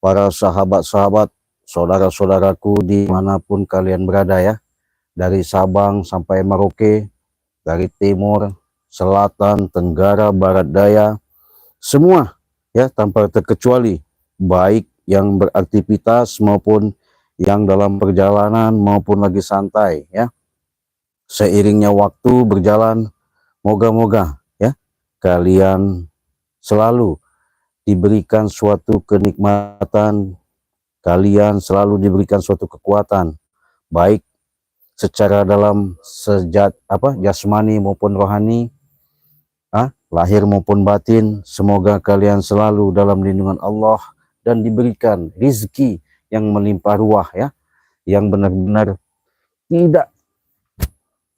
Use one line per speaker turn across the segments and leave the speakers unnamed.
para sahabat-sahabat, saudara-saudaraku dimanapun kalian berada ya, dari Sabang sampai Merauke, dari timur, selatan, tenggara, barat, daya, semua ya tanpa terkecuali, baik yang beraktivitas maupun yang dalam perjalanan maupun lagi santai ya. Seiringnya waktu berjalan, moga-moga ya kalian selalu diberikan suatu kenikmatan, kalian selalu diberikan suatu kekuatan, baik secara dalam jasmani maupun rohani, lahir maupun batin. Semoga kalian selalu dalam lindungan Allah dan diberikan rizki yang melimpah ruah ya, yang benar-benar tidak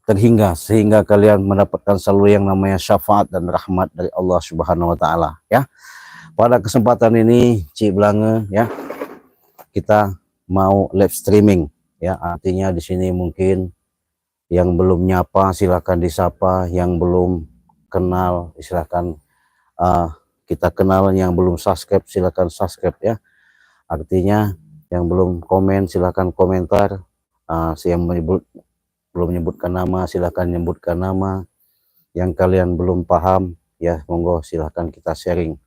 terhingga, sehingga kalian mendapatkan selalu yang namanya syafaat dan rahmat dari Allah Subhanahu wa taala ya. Pada kesempatan ini Cik Blange ya, kita mau live streaming ya, artinya di sini mungkin yang belum nyapa silakan disapa, yang belum kenal silakan kita kenal, yang belum subscribe silakan subscribe ya. Artinya yang belum komen silakan komentar, yang belum menyebutkan nama silakan menyebutkan nama, yang kalian belum paham ya monggo silakan kita sharing.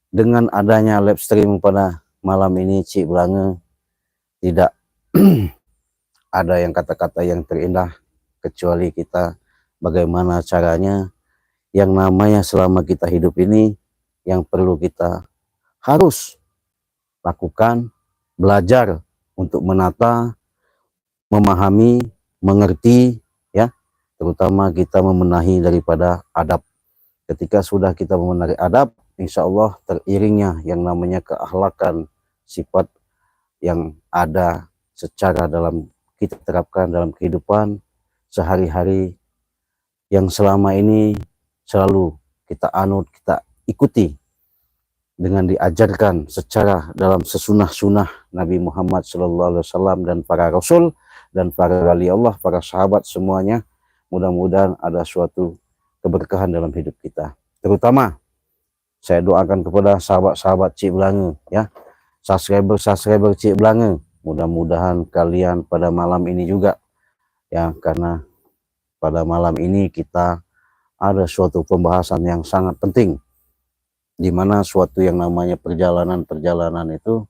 Dengan adanya live stream pada malam ini Cik Blange tidak ada yang kata-kata yang terindah kecuali kita bagaimana caranya yang namanya selama kita hidup ini yang perlu kita harus lakukan, belajar untuk menata, memahami, mengerti ya, terutama kita membenahi daripada adab. Ketika sudah kita membenahi adab, insya Allah teriringnya yang namanya keakhlakan, sifat yang ada secara dalam kita terapkan dalam kehidupan sehari-hari yang selama ini selalu kita anut, kita ikuti dengan diajarkan secara dalam sesunah-sunah Nabi Muhammad SAW dan para Rasul dan para wali Allah, para sahabat semuanya. Mudah-mudahan ada suatu keberkahan dalam hidup kita. Terutama saya doakan kepada sahabat-sahabat Cik Blange ya, subscriber Cik Blange, mudah-mudahan kalian pada malam ini juga ya, karena pada malam ini kita ada suatu pembahasan yang sangat penting, di mana suatu yang namanya perjalanan itu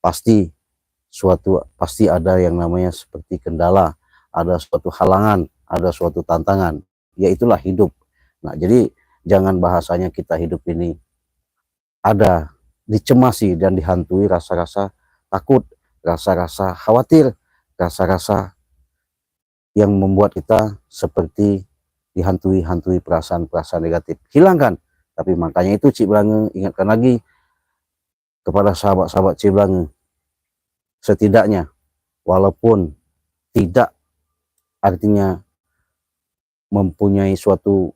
pasti ada yang namanya seperti kendala, ada suatu halangan, ada suatu tantangan, yaitulah hidup. Nah, jadi jangan bahasanya kita hidup ini ada dicemasi dan dihantui rasa-rasa takut, rasa-rasa khawatir, rasa-rasa yang membuat kita seperti dihantui perasaan-perasaan negatif. Hilangkan. Tapi makanya itu Cik Blange ingatkan lagi kepada sahabat-sahabat Cik Blange, setidaknya walaupun tidak artinya mempunyai suatu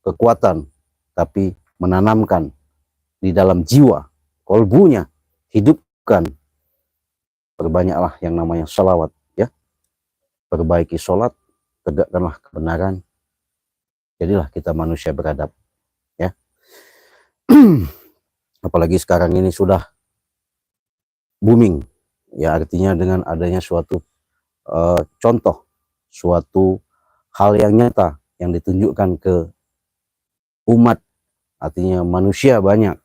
kekuatan, tapi menanamkan di dalam jiwa, kolbunya, hidupkan, perbanyaklah yang namanya sholawat ya, perbaiki sholat, tegakkanlah kebenaran, jadilah kita manusia beradab ya. Apalagi sekarang ini sudah booming ya, artinya dengan adanya suatu contoh, suatu hal yang nyata yang ditunjukkan ke umat, artinya manusia banyak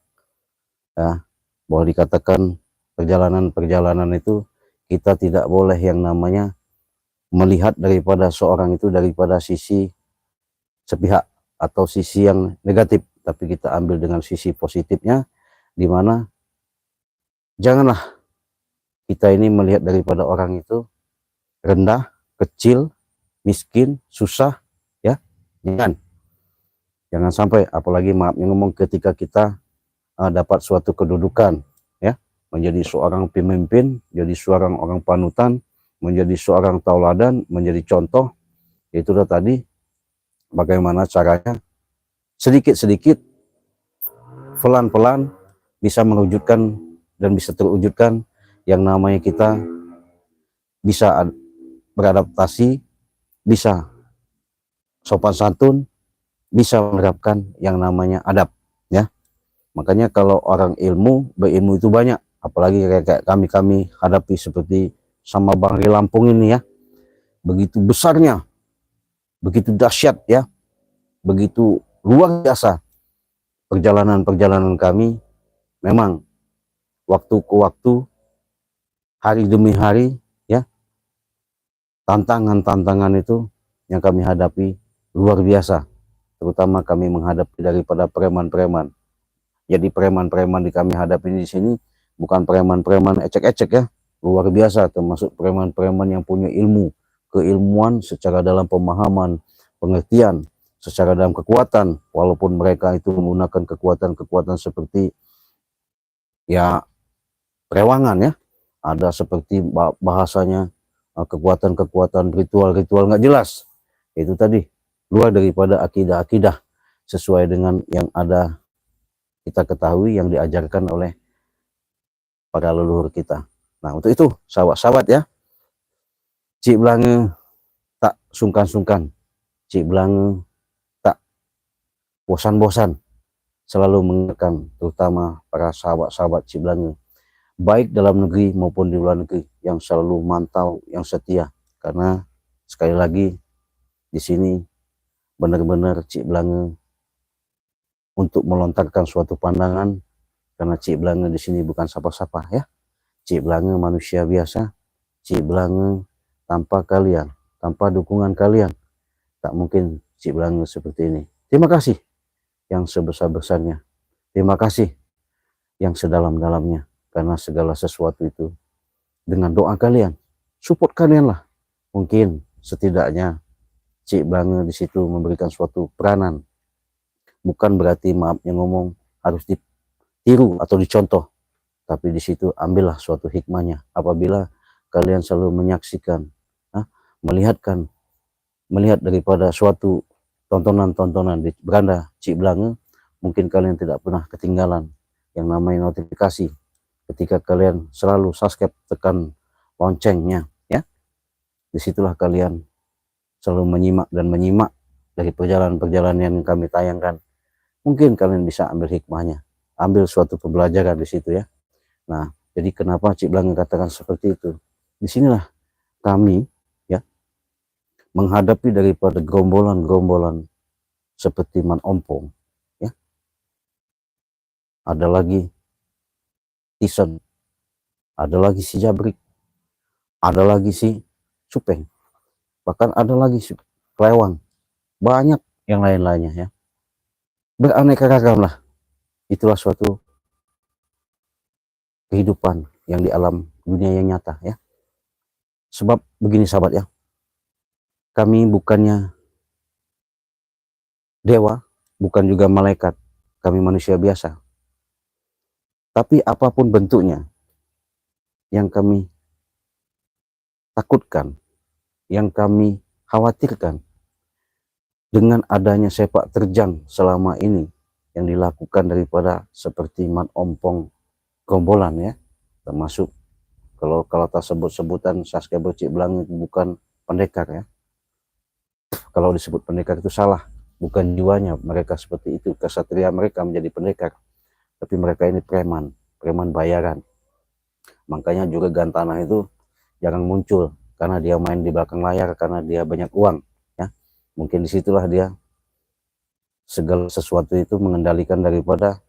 ya, boleh dikatakan perjalanan itu kita tidak boleh yang namanya melihat daripada seorang itu daripada sisi sepihak atau sisi yang negatif, tapi kita ambil dengan sisi positifnya, di mana janganlah kita ini melihat daripada orang itu rendah, kecil, miskin, susah ya, jangan sampai, apalagi maaf yang ngomong, ketika kita dapat suatu kedudukan ya, menjadi seorang pemimpin, jadi seorang orang panutan, menjadi seorang tauladan, menjadi contoh, itu tadi bagaimana caranya sedikit-sedikit, pelan-pelan bisa mewujudkan dan bisa terwujudkan yang namanya kita bisa beradaptasi, bisa sopan santun, bisa menerapkan yang namanya adab ya. Makanya kalau orang berilmu itu banyak, apalagi kayak kami hadapi seperti sama Bang Ri Lampung ini ya, begitu besarnya, begitu dahsyat ya, begitu luar biasa perjalanan kami. Memang waktu ke waktu, hari demi hari ya, tantangan itu yang kami hadapi luar biasa, terutama kami menghadapi daripada preman-preman. Jadi preman-preman di kami hadapi di sini bukan preman-preman ecek-ecek ya, luar biasa, termasuk preman-preman yang punya keilmuan secara dalam pemahaman, pengertian, secara dalam kekuatan, walaupun mereka itu menggunakan kekuatan seperti ya rewangan ya, ada seperti bahasanya kekuatan ritual nggak jelas, itu tadi luar daripada akidah sesuai dengan yang ada kita ketahui, yang diajarkan oleh para leluhur kita. Nah, untuk itu sahabat-sahabat ya, Cik Blange tak sungkan-sungkan, Cik Blange tak bosan-bosan selalu mengingatkan, terutama para sahabat-sahabat Cik Blange, baik dalam negeri maupun di luar negeri, yang selalu mantau, yang setia. Karena sekali lagi di sini benar-benar Cik Blange untuk melontarkan suatu pandangan, karena Cik Blange di sini bukan siapa-siapa ya. Cik Blange manusia biasa. Cik Blange tanpa kalian, tanpa dukungan kalian, tak mungkin Cik Blange seperti ini. Terima kasih yang sebesar-besarnya. Terima kasih yang sedalam-dalamnya. Karena segala sesuatu itu dengan doa kalian, support kalian lah. Mungkin setidaknya Cik Blange di situ memberikan suatu peranan. Bukan berarti, maaf yang ngomong, harus ditiru atau dicontoh, tapi di situ ambillah suatu hikmahnya. Apabila kalian selalu menyaksikan, melihat daripada suatu tontonan di beranda Cik Blange, mungkin kalian tidak pernah ketinggalan yang namanya notifikasi. Ketika kalian selalu subscribe, tekan loncengnya ya, disitulah kalian selalu menyimak dari perjalanan yang kami tayangkan. Mungkin kalian bisa ambil hikmahnya, ambil suatu pembelajaran di situ ya. Nah, jadi kenapa Cik Blange katakan seperti itu? Disinilah kami ya menghadapi daripada gerombolan seperti Man Ompong ya. Ada lagi Tison, ada lagi si Jabrik, ada lagi si Supeng, bahkan ada lagi si Klewang, banyak yang lain-lainnya ya. Beraneka ragam lah. Itulah suatu kehidupan yang di alam dunia yang nyata ya. Sebab begini sahabat ya, kami bukannya dewa, bukan juga malaikat, kami manusia biasa. Tapi apapun bentuknya yang kami takutkan, yang kami khawatirkan, dengan adanya sepak terjang selama ini yang dilakukan daripada seperti Man Ompong gerombolan ya, termasuk kalau tak sebut-sebutan subscriber Cik Blange itu bukan pendekar ya. Kalau disebut pendekar itu salah, bukan jiwanya mereka seperti itu, kesatria mereka menjadi pendekar, tapi mereka ini preman bayaran. Makanya juga Gantana itu jarang muncul, karena dia main di belakang layar, karena dia banyak uang ya. Mungkin disitulah dia segala sesuatu itu mengendalikan daripada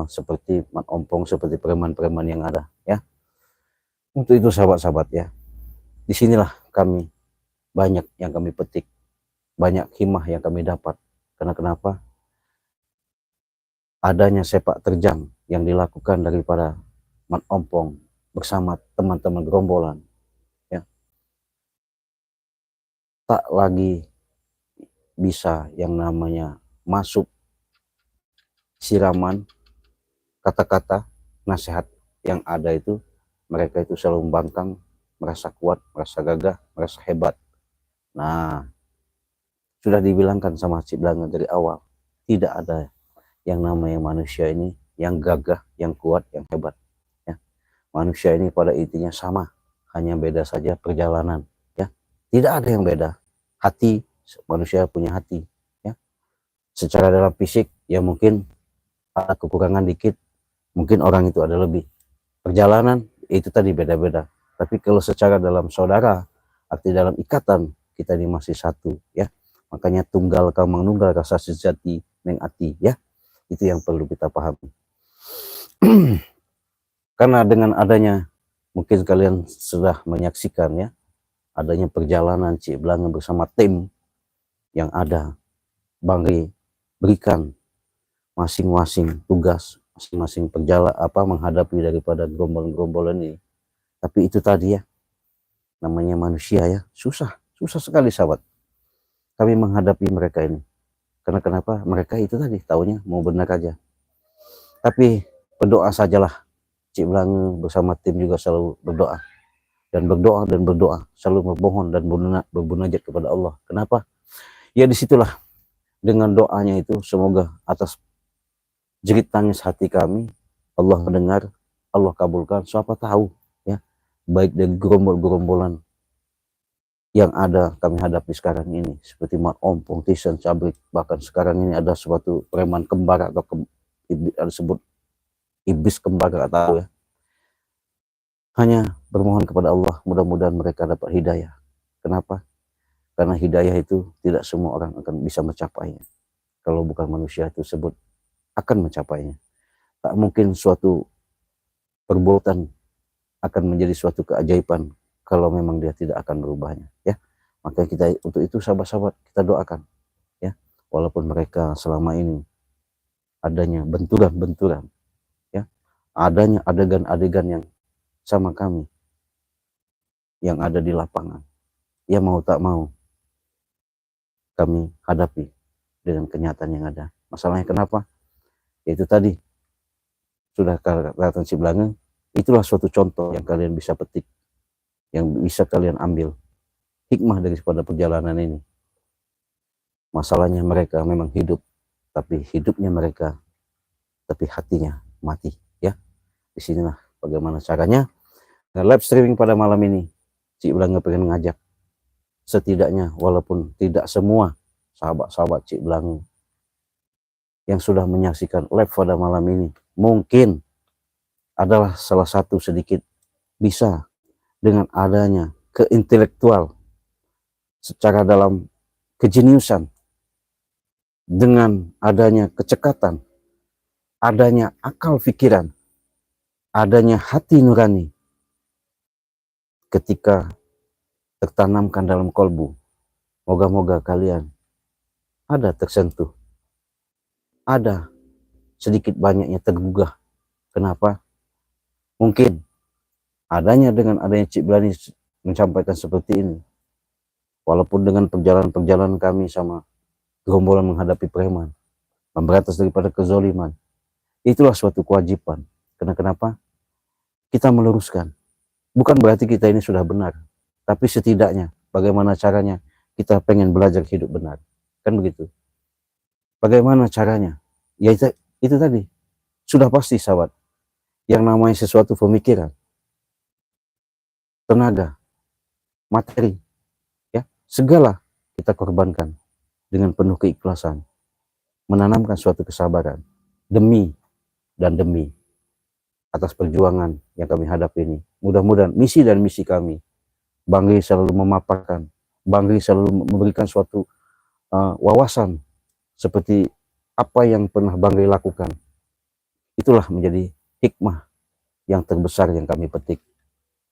seperti Man Ompong, seperti preman-preman yang ada ya. Untuk itu sahabat-sahabat ya, disinilah kami banyak yang kami petik, banyak hikmah yang kami dapat. Karena kenapa? Adanya sepak terjang yang dilakukan daripada Man Ompong bersama teman-teman gerombolan ya, tak lagi bisa yang namanya masuk siraman kata-kata nasihat yang ada itu. Mereka itu selalu membangkang, merasa kuat, merasa gagah, merasa hebat. Nah, sudah dibilangkan sama Cik Blange dari awal, tidak ada yang namanya manusia ini yang gagah, yang kuat, yang hebat ya. Manusia ini pada intinya sama, hanya beda saja perjalanan ya. Tidak ada yang beda. Hati, manusia punya hati ya. Secara dalam fisik ya mungkin ada kekurangan dikit, mungkin orang itu ada lebih. Perjalanan itu tadi beda-beda. Tapi kalau secara dalam saudara, arti dalam ikatan, kita ini masih satu ya. Makanya tunggal kamang nunggal rasa sejati neng ati ya. Itu yang perlu kita pahami. Karena dengan adanya, mungkin kalian sudah menyaksikan ya, adanya perjalanan Cik Blanga bersama tim yang ada. Bang Ri berikan masing-masing tugas, masing-masing menghadapi daripada gerombolan-gerombolan ini. Tapi itu tadi ya, namanya manusia ya, susah sekali sahabat kami menghadapi mereka ini. Karena kenapa? Mereka itu tadi taunya mau benar aja. Tapi berdoa sajalah. Cik Blanga bersama tim juga selalu berdoa dan berdoa, selalu memohon dan berbunajat kepada Allah. Kenapa? Ya disitulah dengan doanya itu, semoga atas jerit tangis hati kami Allah mendengar, Allah kabulkan. Siapa tahu ya, baik dari gerombol-gerombolan yang ada kami hadapi sekarang ini, seperti Mat Ompong, Tisen, Cabrik, bahkan sekarang ini ada suatu preman kembar atau ada sebut iblis kembar atau ya. Hanya bermohon kepada Allah, mudah-mudahan mereka dapat hidayah. Kenapa? Karena hidayah itu tidak semua orang akan bisa mencapainya. Kalau bukan manusia itu sebut akan mencapainya. Tak mungkin suatu perbuatan akan menjadi suatu keajaiban kalau memang dia tidak akan berubahnya ya. Maka kita untuk itu sahabat-sahabat kita doakan ya, walaupun mereka selama ini adanya benturan-benturan ya, adanya adegan-adegan yang sama kami yang ada di lapangan, ya mau tak mau kami hadapi dengan kenyataan yang ada. Masalahnya kenapa? Yaitu tadi sudah kata Cik Blanga, itulah suatu contoh yang kalian bisa petik, yang bisa kalian ambil hikmah daripada perjalanan ini. Masalahnya mereka memang hidup, tapi hidupnya mereka, tapi hatinya mati ya. Disinilah bagaimana caranya. Nah, live streaming pada malam ini Cik Blanga pengen ngajak, setidaknya walaupun tidak semua sahabat-sahabat Cik Blanga yang sudah menyaksikan live pada malam ini, mungkin adalah salah satu sedikit bisa dengan adanya keintelektual secara dalam kejeniusan, dengan adanya kecekatan, adanya akal pikiran, adanya hati nurani, ketika tertanamkan dalam kolbu, moga-moga kalian ada tersentuh, ada sedikit banyaknya tergugah. Kenapa? Mungkin dengan adanya Cik Blanga menyampaikan seperti ini, walaupun dengan perjalanan kami sama gerombolan menghadapi preman, memberantas daripada kezoliman, itulah suatu kewajiban. Karena kenapa? Kita meluruskan. Bukan berarti kita ini sudah benar, tapi setidaknya bagaimana caranya kita pengen belajar hidup benar. Kan begitu. Bagaimana caranya? Ya itu tadi. Sudah pasti sahabat. Yang namanya sesuatu pemikiran, tenaga, materi, ya, segala kita korbankan dengan penuh keikhlasan, menanamkan suatu kesabaran demi atas perjuangan yang kami hadapi ini. Mudah-mudahan misi dan misi kami, Bang Ri selalu memaparkan, Bang Ri selalu memberikan suatu wawasan seperti apa yang pernah Bang Ri lakukan. Itulah menjadi hikmah yang terbesar yang kami petik.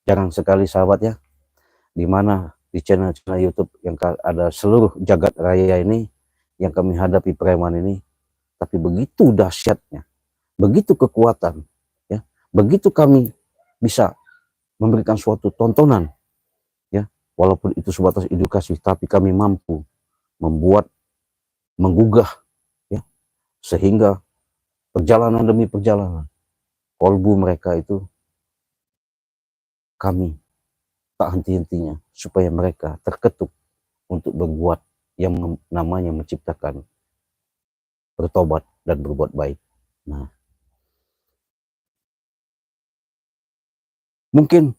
Jarang sekali sahabat ya, di mana di channel YouTube yang ada seluruh jagat raya ini yang kami hadapi preman ini, tapi begitu dahsyatnya, begitu kekuatan ya, begitu kami bisa memberikan suatu tontonan ya, walaupun itu sebatas edukasi, tapi kami mampu membuat menggugah ya, sehingga perjalanan demi perjalanan kolbu mereka itu kami tak henti-hentinya supaya mereka terketuk untuk berbuat yang namanya menciptakan, bertobat dan berbuat baik. Nah, mungkin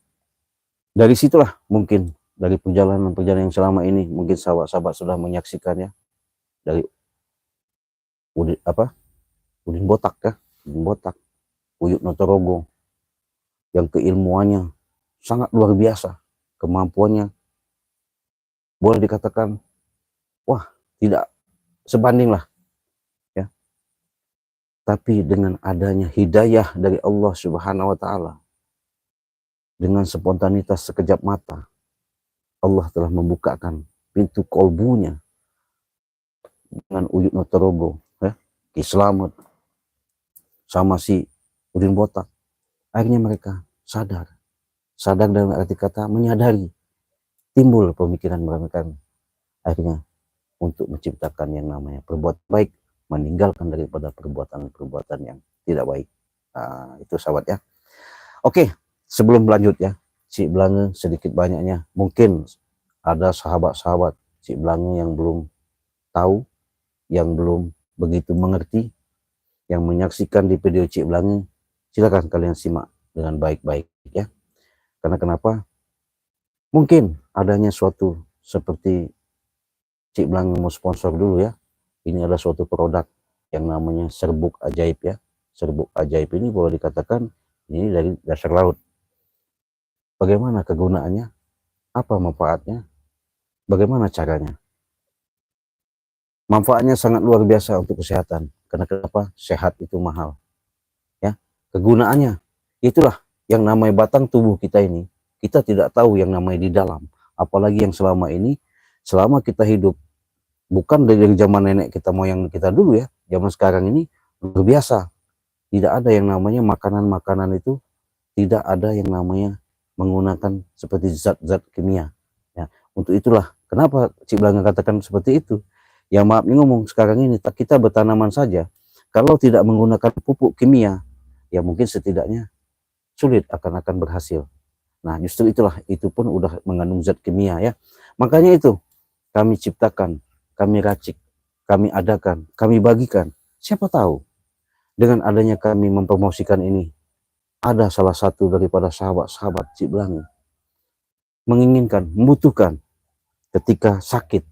dari situlah, mungkin dari perjalanan yang selama ini mungkin sahabat-sahabat sudah menyaksikan ya, dari Udin Botak ya, Udin Botak, Uyut Notorogo, yang keilmuannya sangat luar biasa, kemampuannya boleh dikatakan wah tidak sebanding lah ya. Tapi dengan adanya hidayah dari Allah Subhanahu wa taala, dengan spontanitas sekejap mata, Allah telah membukakan pintu kolbunya dengan Uyut Notorogo ya, Ki Slamet sama si Udin Botak. Akhirnya mereka sadar dalam arti kata menyadari, timbul pemikiran mereka akhirnya untuk menciptakan yang namanya perbuatan baik, meninggalkan daripada perbuatan-perbuatan yang tidak baik. Nah, itu sahabat ya. Oke, sebelum lanjut ya, Cik Blange sedikit banyaknya mungkin ada sahabat-sahabat Cik Blange yang belum tahu, yang belum begitu mengerti, yang menyaksikan di video Cik Blange, silakan kalian simak dengan baik-baik ya. Karena kenapa? Mungkin adanya suatu seperti Cik Blange mau sponsor dulu ya. Ini adalah suatu produk yang namanya serbuk ajaib ya. Serbuk ajaib ini boleh dikatakan ini dari dasar laut. Bagaimana kegunaannya? Apa manfaatnya? Bagaimana caranya? Manfaatnya sangat luar biasa untuk kesehatan. Karena kenapa? Sehat itu mahal. Ya. Kegunaannya itulah yang namanya batang tubuh kita ini. Kita tidak tahu yang namanya di dalam. Apalagi yang selama ini, selama kita hidup bukan dari zaman nenek kita moyang kita dulu ya, zaman sekarang ini luar biasa. Tidak ada yang namanya makanan-makanan itu, tidak ada yang namanya menggunakan seperti zat-zat kimia ya. Untuk itulah kenapa Cik Blange katakan seperti itu ya. Maaf nih ngomong, sekarang ini kita bertanaman saja kalau tidak menggunakan pupuk kimia ya mungkin setidaknya sulit akan berhasil. Nah justru itulah, itu pun udah mengandung zat kimia ya. Makanya itu kami ciptakan, kami racik, kami adakan, kami bagikan. Siapa tahu dengan adanya kami mempromosikan ini, ada salah satu daripada sahabat-sahabat Cik Blange menginginkan, membutuhkan ketika sakit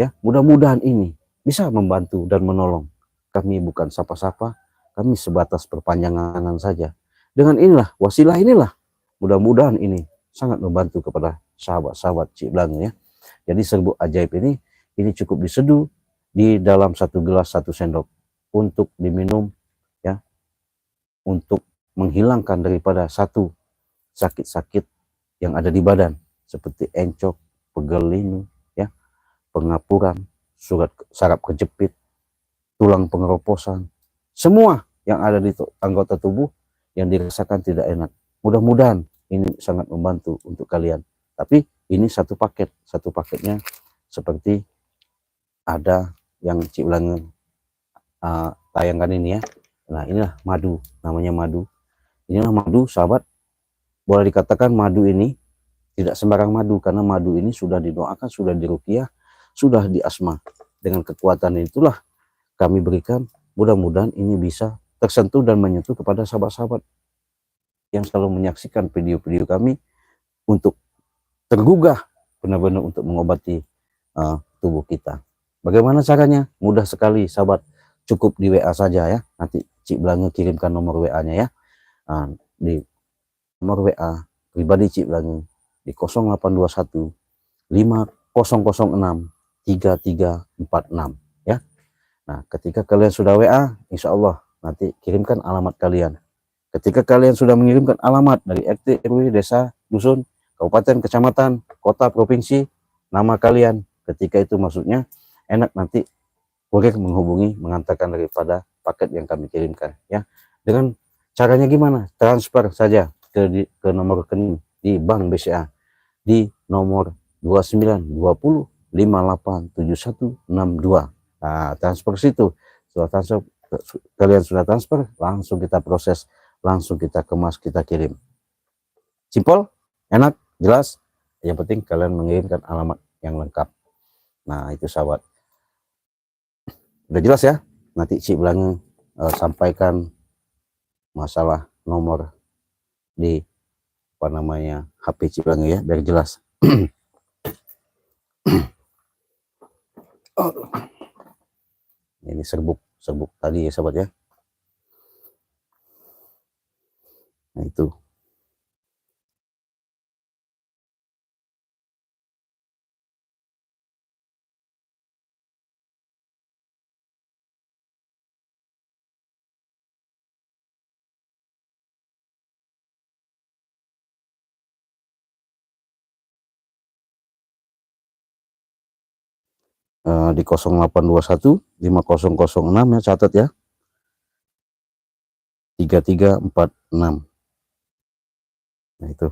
ya. Mudah-mudahan ini bisa membantu dan menolong. Kami bukan sapa-sapa, kami sebatas perpanjangan tangan saja. Dengan inilah, wasilah inilah, mudah-mudahan ini sangat membantu kepada sahabat-sahabat Cik Blange ya. Jadi serbuk ajaib ini cukup diseduh di dalam 1 gelas 1 sendok untuk diminum ya, untuk menghilangkan daripada satu sakit-sakit yang ada di badan seperti encok, pegel linu ya, pengapuran, saraf kejepit, tulang pengeroposan, semua yang ada di anggota tubuh yang dirasakan tidak enak. Mudah-mudahan ini sangat membantu untuk kalian. Tapi ini satu paketnya seperti ada yang Cik Blange tayangkan ini ya. Nah inilah madu, namanya madu. Inilah madu sahabat. Boleh dikatakan madu ini tidak sembarang madu, karena madu ini sudah didoakan, sudah diruqyah, sudah diasma. Dengan kekuatan itulah kami berikan, mudah-mudahan ini bisa tersentuh dan menyentuh kepada sahabat-sahabat yang selalu menyaksikan video-video kami untuk tergugah benar-benar untuk mengobati tubuh kita. Bagaimana caranya? Mudah sekali sahabat, cukup di WA saja ya. Nanti Cik Blange kirimkan nomor WA-nya ya. Di nomor WA pribadi Cik Blange di 0821 5006 3346 ya. Nah, ketika kalian sudah WA, insya Allah nanti kirimkan alamat kalian. Ketika kalian sudah mengirimkan alamat dari RT, RW, desa, dusun, kabupaten, kecamatan, kota, provinsi, nama kalian, ketika itu maksudnya enak nanti kurir menghubungi, mengantarkan daripada paket yang kami kirimkan ya. Dengan caranya gimana? Transfer saja ke nomor rekening di Bank BCA di nomor 2920587162. Nah, transfer situ. Setelah transfer, kalian sudah transfer, langsung kita proses, langsung kita kemas, kita kirim. Simpel, enak, jelas. Yang penting kalian mengirimkan alamat yang lengkap. Nah, itu sahabat. Udah jelas ya? Nanti Cik Blange sampaikan masalah nomor di apa namanya HP Cik Blange ya, biar jelas. Ini serbuk tadi ya sahabat ya. Nah itu. Di 0821 5006 ya, catat ya, 3346. Nah itu,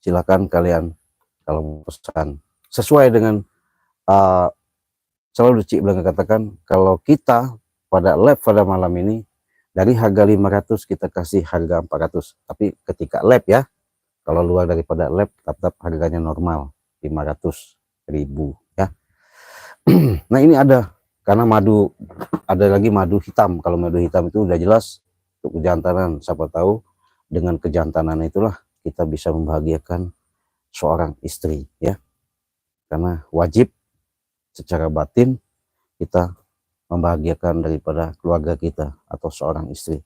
silakan kalian kalau pesan sesuai dengan selalu Cik Blange katakan, kalau kita pada live pada malam ini dari harga 500 kita kasih harga 400, tapi ketika live ya, kalau luar daripada live tetap harganya normal 500.000 ya. Nah ini ada, karena madu, ada lagi madu hitam. Kalau madu hitam itu udah jelas untuk kejantanan. Siapa tahu dengan kejantanan itulah kita bisa membahagiakan seorang istri ya, karena wajib secara batin kita membahagiakan daripada keluarga kita atau seorang istri.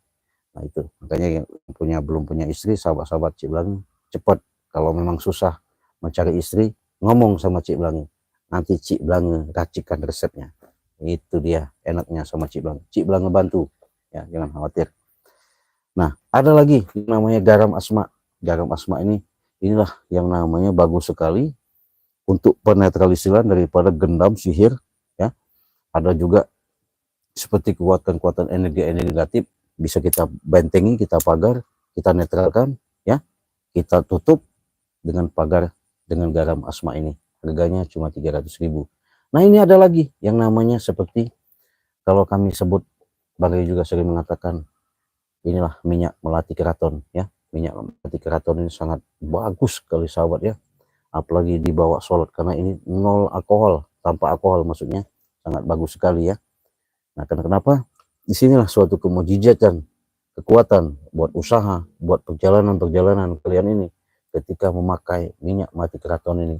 Nah itu makanya yang belum punya istri, sahabat-sahabat Cik Blange, cepat kalau memang susah mencari istri, ngomong sama Cik Blange, nanti Cik Blange racikan resepnya. Itu dia enaknya sama Cik Blange. Cik Blange bantu ya, jangan khawatir. Nah ada lagi namanya garam asma. Garam asma inilah yang namanya bagus sekali untuk penetralisiran daripada gendam sihir ya. Ada juga seperti kekuatan-kekuatan energi-energi negatif, bisa kita bentengi, kita pagar, kita netralkan ya, kita tutup dengan pagar dengan garam asma ini. Harganya cuma 300.000. Nah ini ada lagi yang namanya seperti, kalau kami sebut, Bang Ray juga sering mengatakan, inilah minyak melati keraton ya. Minyak melati keraton ini sangat bagus sekali sahabat ya, apalagi dibawa sholat, karena ini nol alkohol, tanpa alkohol maksudnya, sangat bagus sekali ya. Nah kenapa? Disinilah suatu kemujizatan, kekuatan buat usaha, buat perjalanan kalian ini ketika memakai minyak melati keraton ini.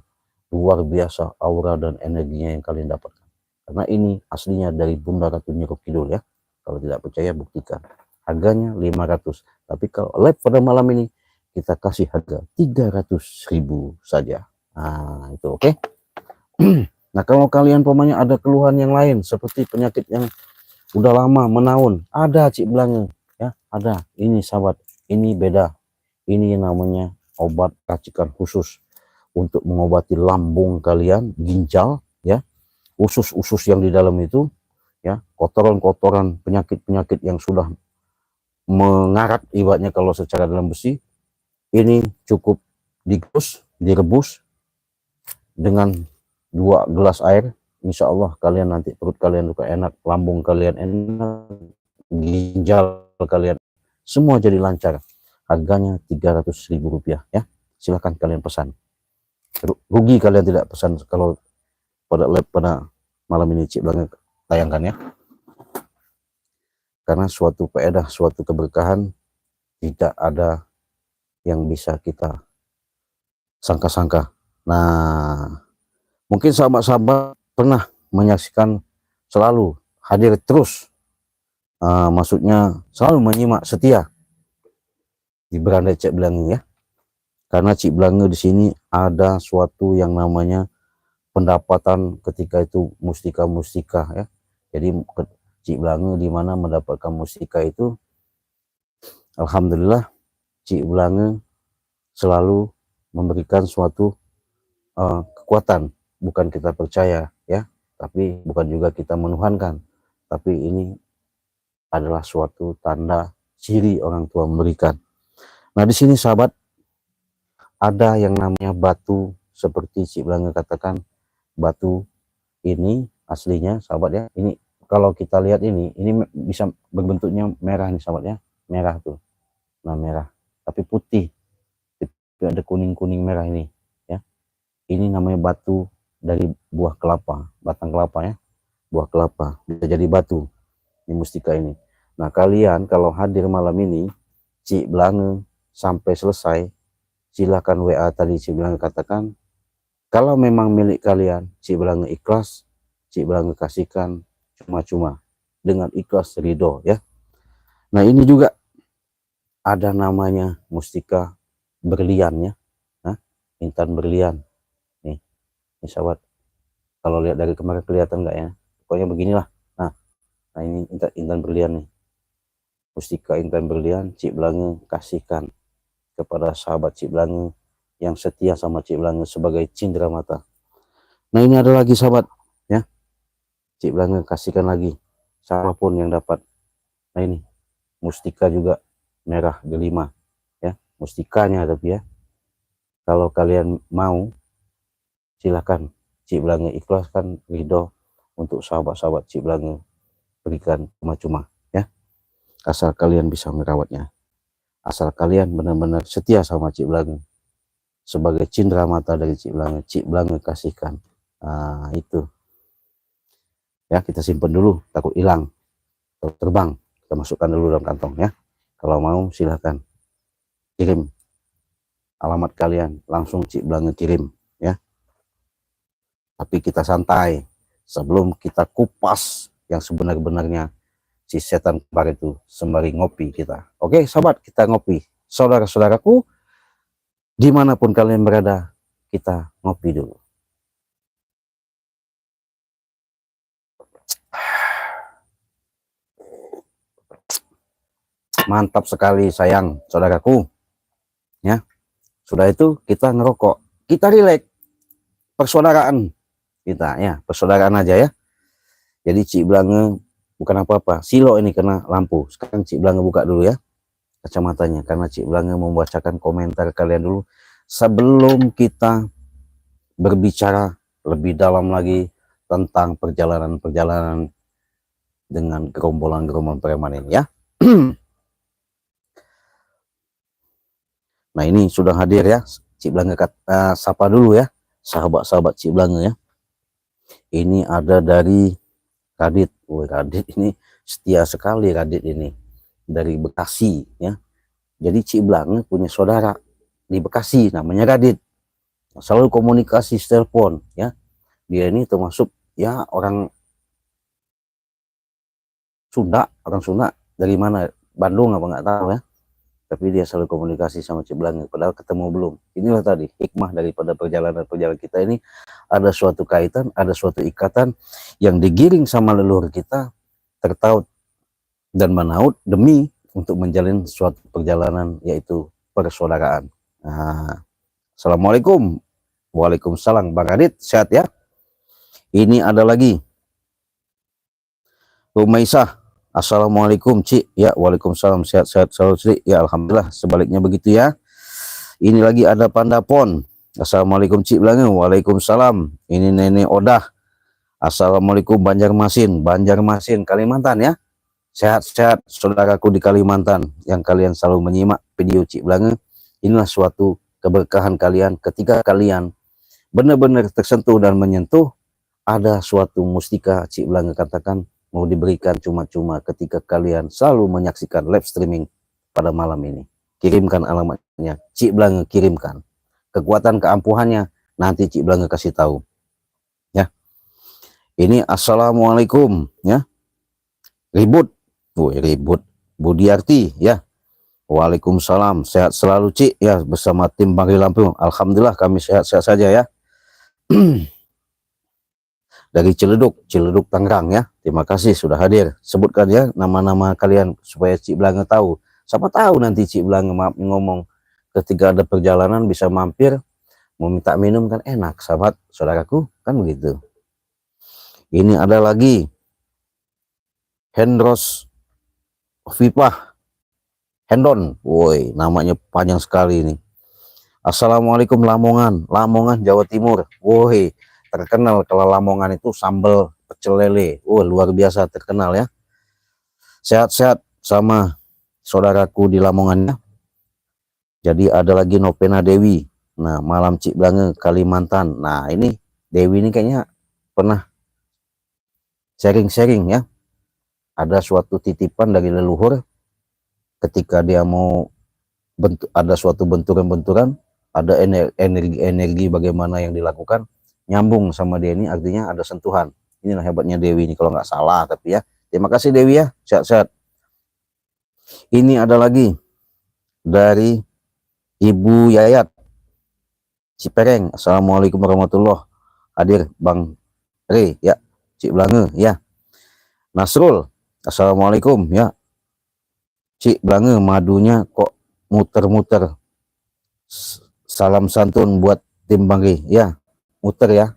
Luar biasa aura dan energinya yang kalian dapatkan, karena ini aslinya dari Bunda Ratu Nyi Kidul ya. Kalau tidak percaya buktikan, harganya 500, tapi kalau live pada malam ini kita kasih harga 300.000 saja. Nah itu oke. Nah kalau kalian pokoknya ada keluhan yang lain seperti penyakit yang udah lama menaun, ada Cik Blange ya, ada. Ini sahabat, ini beda, ini namanya obat racikan khusus untuk mengobati lambung kalian, ginjal ya, usus-usus yang di dalam itu ya, kotoran-kotoran, penyakit-penyakit yang sudah mengarat ibaratnya kalau secara dalam besi. Ini cukup direbus dengan 2 gelas air, insya Allah kalian nanti perut kalian juga enak, lambung kalian enak, ginjal kalian semua jadi lancar. Harganya 300.000 rupiah ya, silahkan kalian pesan. Rugi kalian tidak pesan kalau pada live pada malam ini Cik Blange tayangkan ya, karena suatu faedah, suatu keberkahan tidak ada yang bisa kita sangka-sangka. Nah mungkin sahabat-sahabat pernah menyaksikan, selalu hadir terus, maksudnya selalu menyimak setia di beranda Cik Blange ya, karena Cik Blange di sini ada suatu yang namanya pendapatan ketika itu mustika-mustika ya. Jadi Cik Blange di mana mendapatkan mustika itu, alhamdulillah Cik Blange selalu memberikan suatu kekuatan. Bukan kita percaya ya, tapi bukan juga kita menuhankan, tapi ini adalah suatu tanda ciri orang tua memberikan. Nah di sini sahabat ada yang namanya batu, seperti Cik Blange katakan, batu ini aslinya sahabat ya, ini kalau kita lihat ini bisa berbentuknya merah nih sahabat ya, merah tuh, nah merah tapi putih, tapi ada kuning-kuning merah ini ya. Ini namanya batu dari buah kelapa, batang kelapa ya, buah kelapa bisa jadi batu di mustika ini. Nah kalian kalau hadir malam ini Cik Blange sampai selesai, silahkan WA tadi Cik Blange katakan, kalau memang milik kalian Cik Blange ikhlas, Cik Blange kasihkan cuma-cuma dengan ikhlas ridho ya. Nah ini juga ada namanya mustika berlian ya. Nah, intan berlian. Nih sahabat, kalau lihat dari kemarin kelihatan nggak ya? Pokoknya beginilah. Nah ini intan berlian nih. Mustika intan berlian Cik Blange kasihkan kepada sahabat Cik Blange yang setia sama Cik Blange sebagai cindera mata. Nah ini ada lagi sahabat ya, Cik Blange kasihkan lagi siapapun yang dapat. Nah ini mustika juga merah delima ya, mustikanya. Tapi ya, kalau kalian mau silahkan Cik Blange ikhlaskan, ridho untuk sahabat-sahabat Cik Blange berikan cuma-cuma ya, asal kalian bisa merawatnya, asal kalian benar-benar setia sama Cik Blange sebagai cindera mata dari Cik Blange kasihkan. Nah itu ya, kita simpan dulu takut hilang atau terbang, kita masukkan dulu dalam kantong ya. Kalau mau silahkan kirim alamat kalian, langsung Cik Blange kirim ya. Tapi kita santai sebelum kita kupas yang sebenar-benarnya si setan kembar itu sembari ngopi kita. Oke sahabat, kita ngopi. Saudara-saudaraku, dimanapun kalian berada, kita ngopi dulu. Mantap sekali sayang saudaraku ya. Sudah itu kita ngerokok, kita rileks, persaudaraan kita ya, persaudaraan aja ya. Jadi Cik Blange bukan apa-apa, silo ini kena lampu. Sekarang Cik Blange buka dulu ya kacamatanya, karena Cik Blange membacakan komentar kalian dulu sebelum kita berbicara lebih dalam lagi tentang perjalanan-perjalanan dengan gerombolan-gerombolan preman ini ya. Nah ini sudah hadir ya, Cik Blange sapa dulu ya sahabat-sahabat Cik Blange ya. Ini ada dari Radit. Radit ini setia sekali, Radit ini dari Bekasi ya. Jadi Cik Blange punya saudara di Bekasi namanya Radit, selalu komunikasi telepon ya. Dia ini termasuk ya orang Sunda dari mana, Bandung apa nggak tahu ya, tapi dia selalu komunikasi sama Cik Blange padahal ketemu belum. Inilah tadi hikmah daripada perjalanan kita ini, ada suatu kaitan, ada suatu ikatan yang digiring sama leluhur kita, tertaut dan menaut demi untuk menjalin suatu perjalanan, yaitu persaudaraan. Nah, Assalamualaikum. Waalaikumsalam Bang Radit, sehat ya. Ini ada lagi Rumaisah. Assalamualaikum Cik. Ya, waalaikumsalam, sehat-sehat selalu Cik. Ya, alhamdulillah, sebaliknya begitu ya. Ini lagi ada Pandapon. Assalamualaikum Cik Blange. Waalaikumsalam. Ini Nenek Odah. Assalamualaikum Banjarmasin, Kalimantan ya. Sehat-sehat saudaraku di Kalimantan yang kalian selalu menyimak video Cik Blange. Inilah suatu keberkahan kalian ketika kalian benar-benar tersentuh dan menyentuh. Ada suatu mustika Cik Blange katakan mau diberikan cuma-cuma ketika kalian selalu menyaksikan live streaming pada malam ini. Kirimkan alamatnya, Cik Blange kirimkan. Kekuatan keampuhannya nanti Cik Blange kasih tahu. Ya. Ini assalamualaikum ya. Ribut Budiarti ya. Waalaikumsalam, sehat selalu Cik ya, bersama tim Bangri Lampung. Alhamdulillah kami sehat-sehat saja ya. Dari Ciledug Tangerang ya. Terima kasih sudah hadir. Sebutkan ya nama-nama kalian supaya Cik Blange tahu. Siapa tahu nanti Cik Blange ngomong ketika ada perjalanan bisa mampir, mau minta minum kan enak, sahabat saudaraku kan begitu. Ini ada lagi Hendros Vipah Hendon. Woi, namanya panjang sekali ini. Assalamualaikum Lamongan, Jawa Timur. Woi, terkenal kalau Lamongan itu sambal pecel lele. Luar biasa terkenal ya. Sehat-sehat sama saudaraku di Lamongannya. Jadi ada lagi Nopena Dewi. Nah, malam Cik Blange Kalimantan. Nah, ini Dewi ini kayaknya pernah sharing-sharing ya. Ada suatu titipan dari leluhur ketika dia mau ada suatu benturan-benturan, ada energi bagaimana yang dilakukan, nyambung sama dia ini, artinya ada sentuhan. Inilah hebatnya Dewi ini kalau nggak salah, tapi ya terima kasih Dewi ya, sehat-sehat. Ini ada lagi dari Ibu Yayat Cipereng. Assalamualaikum warahmatullahi. Hadir Bang Re ya. Cik Belange ya. Nasrul, assalamualaikum ya. Cik Belange, madunya kok muter-muter. Salam santun buat tim Bang Re ya. Muter ya,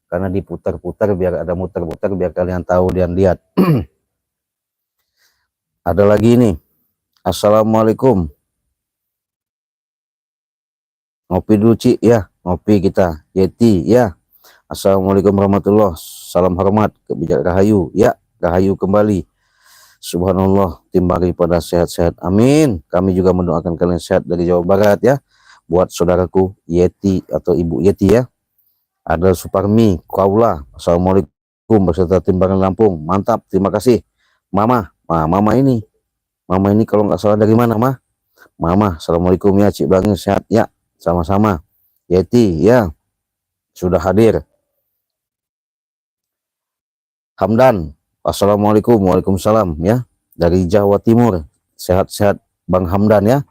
karena diputar-putar biar ada muter-muter biar kalian tahu dan lihat. Ada lagi nih. Assalamualaikum. Ngopi dulu Cik ya, ngopi kita. Yeti ya. Assalamualaikum warahmatullahi. Salam hormat, kebijak rahayu ya, rahayu kembali. Subhanallah, timbang pada sehat-sehat. Amin. Kami juga mendoakan kalian sehat dari Jawa Barat ya. Buat saudaraku Yeti atau Ibu Yeti ya. Ada Suparmi, Kaula. Assalamualaikum beserta timbangan Lampung. Mantap, terima kasih. Mama, Mama ini kalau nggak salah dari mana, Mama, assalamualaikum ya, Cik Belange sehat ya, sama-sama. Yeti ya, sudah hadir. Hamdan, assalamualaikum, waalaikumsalam ya, dari Jawa Timur. Sehat-sehat Bang Hamdan ya.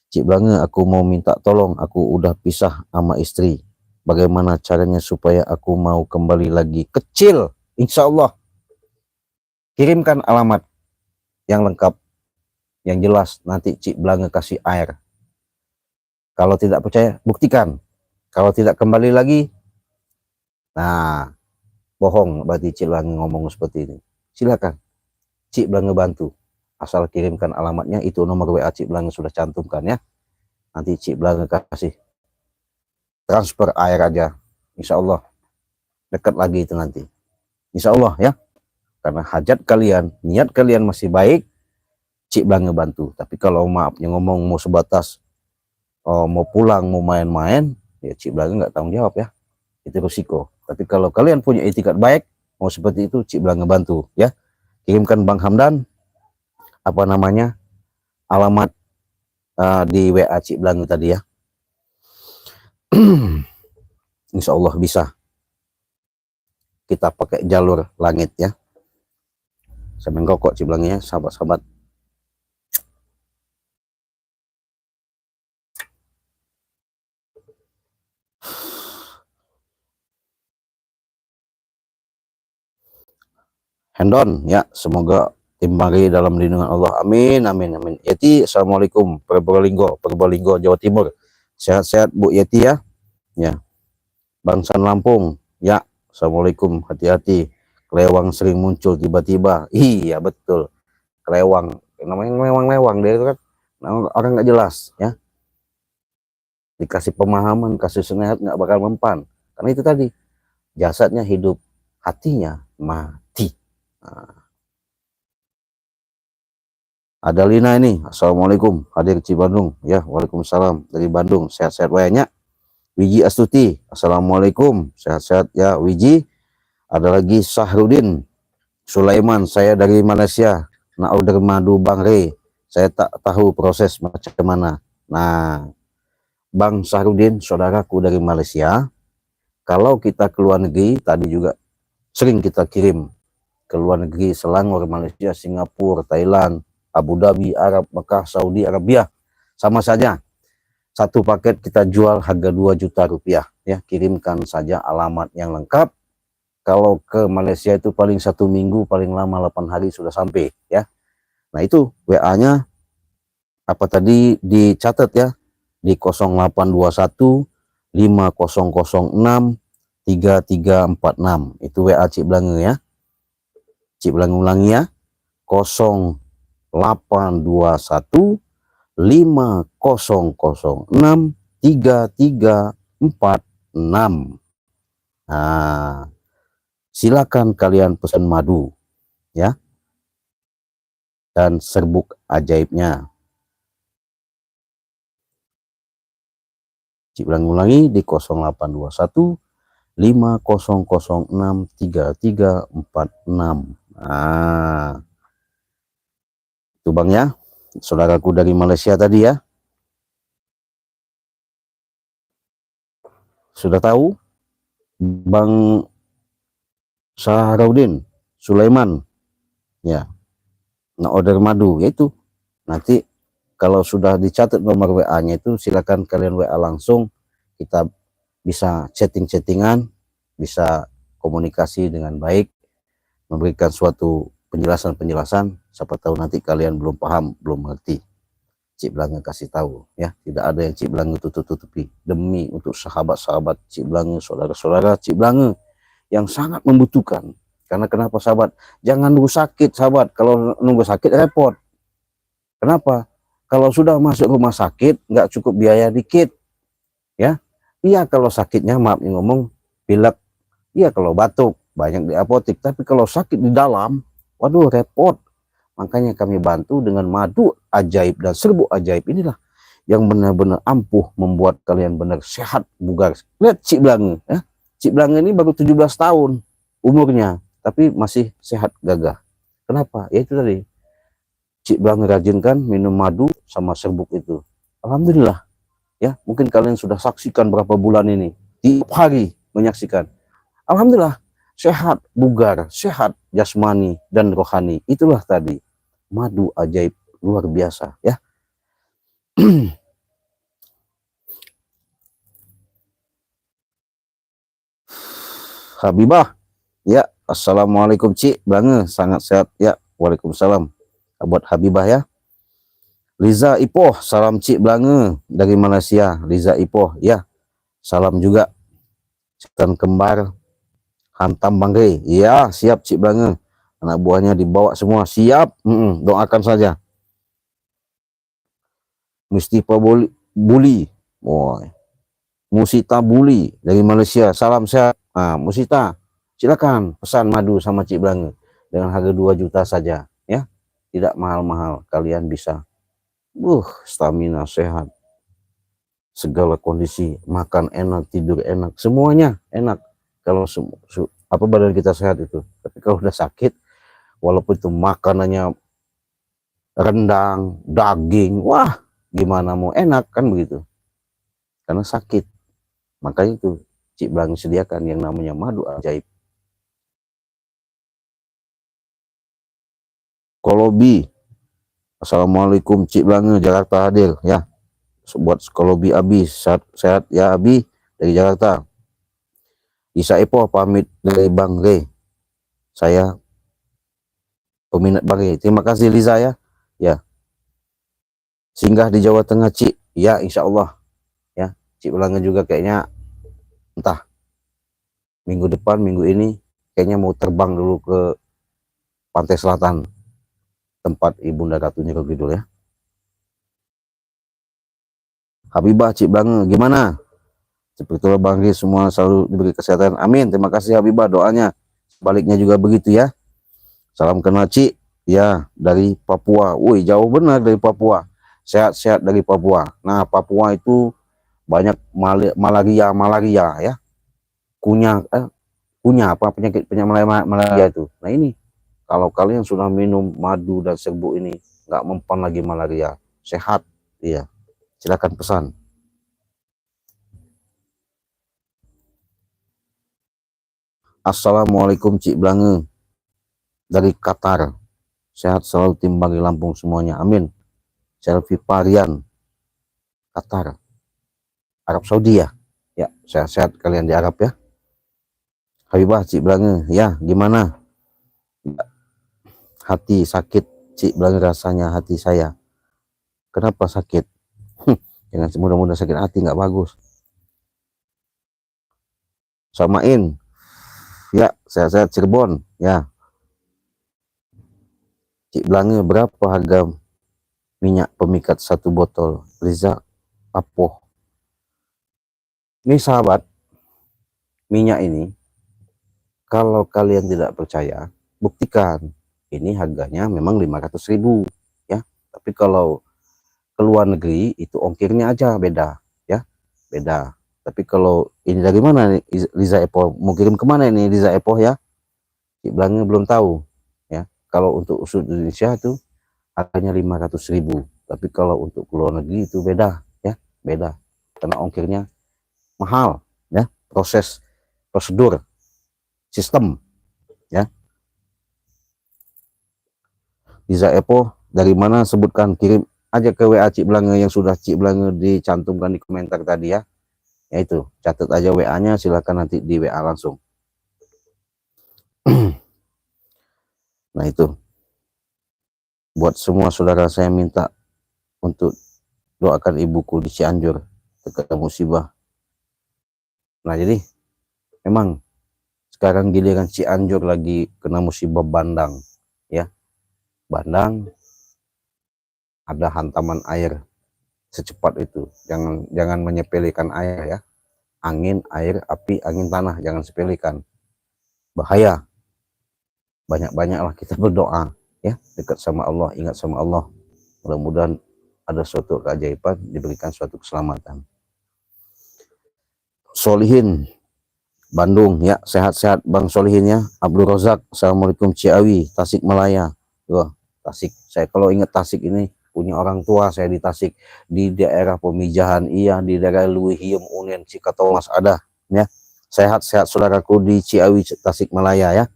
Cik Belange, aku mau minta tolong, aku udah pisah sama istri. Bagaimana caranya supaya aku mau kembali lagi kecil? Insya Allah. Kirimkan alamat yang lengkap, yang jelas, nanti Cik Belange kasih air. Kalau tidak percaya, buktikan. Kalau tidak kembali lagi, nah, bohong berarti Cik Belange ngomong seperti ini. Silakan, Cik Belange bantu. Asal kirimkan alamatnya, itu nomor WA Cik Belange sudah cantumkan ya. Nanti Cik Belange kasih transfer air aja. Insya Allah, dekat lagi itu nanti. Insya Allah ya. Karena hajat kalian, niat kalian masih baik, Cik Belange bantu. Tapi kalau maafnya ngomong mau sebatas mau pulang, mau main-main, ya Cik Belange nggak tanggung jawab ya. Itu risiko. Tapi kalau kalian punya etikat baik, mau seperti itu, Cik Belange bantu ya. Kirimkan Bang Hamdan apa namanya alamat di WA Cik Belange tadi ya. Insya Allah bisa kita pakai jalur langit ya. Sambil rokok Cik Belange ya, sahabat-sahabat. Hendon ya, semoga timbang dalam lindungan Allah. Amin, amin, amin. Yeti, assalamualaikum. Purbalinggo, Jawa Timur. Sehat-sehat Bu Yeti ya. Ya. Bangsan Lampung. Ya, assalamualaikum. Hati-hati. Kelewang sering muncul tiba-tiba. Iya betul. Kelewang, namanya lewang-lewang dia itu kan orang nggak jelas ya. Dikasih pemahaman, kasih sehat nggak bakal mempan. Karena itu tadi jasadnya hidup, hatinya mati. Nah. Ada Lina ini, assalamualaikum, hadir Ci Bandung ya, waalaikumsalam dari Bandung, sehat-sehat banyak. Wiji Astuti, assalamualaikum, sehat-sehat ya Wiji. Ada lagi Sahrudin Sulaiman, saya dari Malaysia, nak order madu Bang Re, saya tak tahu proses macam mana. Nah, Bang Sahrudin, saudaraku dari Malaysia, kalau kita ke luar negeri, tadi juga sering kita kirim ke luar negeri, Selangor, Malaysia, Singapura, Thailand, Abu Dhabi, Arab, Mekah, Saudi Arabia, sama saja. Satu paket kita jual harga 2 juta rupiah ya. Kirimkan saja alamat yang lengkap. Kalau ke Malaysia itu paling 1 minggu, paling lama 8 hari sudah sampai ya. Nah itu WA-nya apa tadi dicatat ya, di 0821 5006 3346. Itu WA Cik Belange ya. Cik Belange ulangi ya, 0821 5006 3346. Nah, silakan kalian pesan madu ya, dan serbuk ajaibnya. Cik Belange ulangi di 0821 5006 3346. Nah, itu Bang ya, saudaraku dari Malaysia tadi ya. Sudah tahu Bang Sahrudin Sulaiman ya, nah order madu yaitu nanti Kalau sudah dicatat nomor WA-nya itu silakan kalian WA langsung, kita bisa chatting-chattingan, bisa komunikasi dengan baik, memberikan suatu penjelasan-penjelasan. Siapa tahu nanti kalian belum paham, belum mengerti, Cik Blanga kasih tahu ya. Tidak ada yang Cik Blanga tutup-tutupi, demi untuk sahabat-sahabat Cik Blanga, saudara-saudara Cik Blanga yang sangat membutuhkan. Karena kenapa sahabat? Jangan nunggu sakit sahabat, kalau nunggu sakit repot. Kenapa? Kalau sudah masuk rumah sakit nggak cukup biaya dikit ya. Iya kalau sakitnya, maaf nih ngomong, pilek, iya kalau batuk banyak di apotek, tapi kalau sakit di dalam, waduh repot. Makanya kami bantu dengan madu ajaib dan serbuk ajaib inilah yang benar-benar ampuh membuat kalian benar sehat, bugar. Lihat Cik Blanga ya. Cik Blanga ini baru 17 tahun umurnya, tapi masih sehat gagah. Kenapa? Ya itu tadi, Cik Blanga rajinkan minum madu sama serbuk itu. Alhamdulillah ya, mungkin kalian sudah saksikan berapa bulan ini, tiap hari menyaksikan. Alhamdulillah sehat, bugar, sehat jasmani dan rohani. Itulah tadi madu ajaib luar biasa ya. Habibah ya, assalamualaikum Cik Blanga, sangat sehat ya. Waalaikumsalam buat Habibah ya. Liza Ipoh, salam Cik Blanga dari Malaysia. Liza Ipoh ya, salam juga. Setan kembar hantam Bangre ya, siap Cik Blanga. Anak buahnya dibawa semua, siap. Doakan saja. Mustifa Buli, oh, Musita Buli dari Malaysia, salam sehat. Nah, Musita, silakan pesan madu sama Cik Blanga dengan harga 2 juta saja ya, tidak mahal-mahal. Kalian bisa stamina sehat, segala kondisi, makan enak, tidur enak, semuanya enak kalau badan kita sehat itu. Tapi kalau udah sakit, walaupun itu makanannya rendang, daging, wah gimana mau enak kan begitu, karena sakit. Makanya itu Cik Blanga sediakan yang namanya madu ajaib. Kolobi, assalamualaikum Cik Blanga, Jakarta hadir ya. Buat Kolobi Abi, sehat ya Abi dari Jakarta. Isa Epo pamit dari Bang Re, saya peminat Bang Re. Terima kasih Liza ya. Ya, singgah di Jawa Tengah Cik ya, insya Allah ya. Cik Blanga juga kayaknya entah minggu depan, minggu ini kayaknya mau terbang dulu ke Pantai Selatan, tempat Ibunda Ratu Nyiro Kidul ya. Habibah, Cik Blanga gimana? Seperti Bang Ri, semua selalu diberi kesehatan, amin. Terima kasih Habibah doanya, sebaliknya juga begitu ya. Salam kenal Cik ya dari Papua. Woi, jauh benar dari Papua, sehat-sehat dari Papua. Nah, Papua itu banyak malaria ya, kunyah apa penyakit malaria itu. Nah ini kalau kalian sudah minum madu dan serbuk ini, nggak mempan lagi malaria, sehat iya. Silakan pesan. Assalamualaikum Cik Blanga dari Qatar, sehat selalu tim Bagi Lampung semuanya, amin. Selfie Parian, Qatar, Arab Saudi ya. Ya, sehat-sehat kalian di Arab ya. Habibah, Cik Blanga ya, gimana hati sakit Cik Blanga? Rasanya hati saya, kenapa sakit? Jangan mudah-mudahan sakit hati, nggak bagus. Samain ya, sehat-sehat Cirebon ya. Cik Blanga, berapa harga minyak pemikat 1 botol? Liza Apoh. Ini sahabat, minyak ini kalau kalian tidak percaya, buktikan. Ini harganya memang 500.000 ya. Tapi kalau ke luar negeri itu ongkirnya aja beda ya, beda. Tapi kalau ini dari mana nih Liza Epoh, mau kirim kemana ini Liza Epoh ya? Cik Blanga belum tahu ya. Kalau untuk usul Indonesia itu harganya 500.000, tapi kalau untuk luar negeri itu beda ya, beda karena ongkirnya mahal ya, prosedur sistem ya. Liza Epoh dari mana, sebutkan, kirim aja ke WA Cik Blange yang sudah Cik Blange dicantumkan di komentar tadi ya. Yaitu catat aja WA-nya, silakan nanti di WA langsung. Nah itu buat semua saudara, saya minta untuk doakan ibuku di Cianjur terkena musibah. Nah jadi memang sekarang giliran Cianjur lagi kena musibah bandang ya. Bandang ada hantaman air secepat itu. Jangan menyepelekan air ya. Angin, air, api, angin, tanah, jangan sepelekan. Bahaya. Banyak-banyaklah kita berdoa ya, dekat sama Allah, ingat sama Allah. Mudah-mudahan ada suatu keajaiban, diberikan suatu keselamatan. Solihin Bandung ya, sehat-sehat Bang Solihin ya. Abdul Rozak, Assalamualaikum Ciawi, Tasikmalaya. Wah, Tasik. Saya kalau ingat Tasik ini punya orang tua saya di Tasik, di daerah Pemijahan iya, di daerah Luihiem, Unen, Cikatomas ada ya. Sehat-sehat saudaraku di Ciawi, Tasikmalaya ya.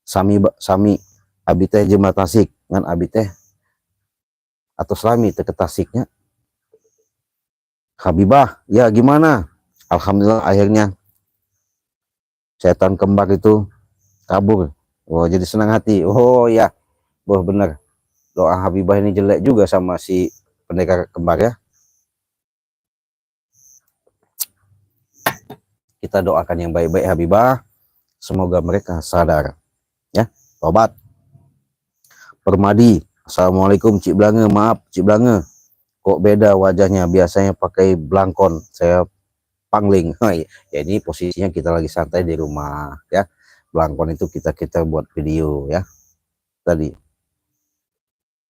Sami abi teh jemaah Tasik ngan abi teh atau Slami teh ke Tasiknya. Habibah ya, gimana? Alhamdulillah akhirnya setan kembar itu kabur. Oh jadi senang hati. Oh ya, wah bener, doa Habibah ini jelek juga sama si pendekar kembar ya. Kita doakan yang baik-baik Habibah, semoga mereka sadar ya, tobat. Permadi, Assalamualaikum Cik Blange, maaf Cik Blange, kok beda wajahnya, biasanya pakai blangkon, saya pangling. Ya ini posisinya kita lagi santai di rumah ya. Blangkon itu kita buat video ya. Tadi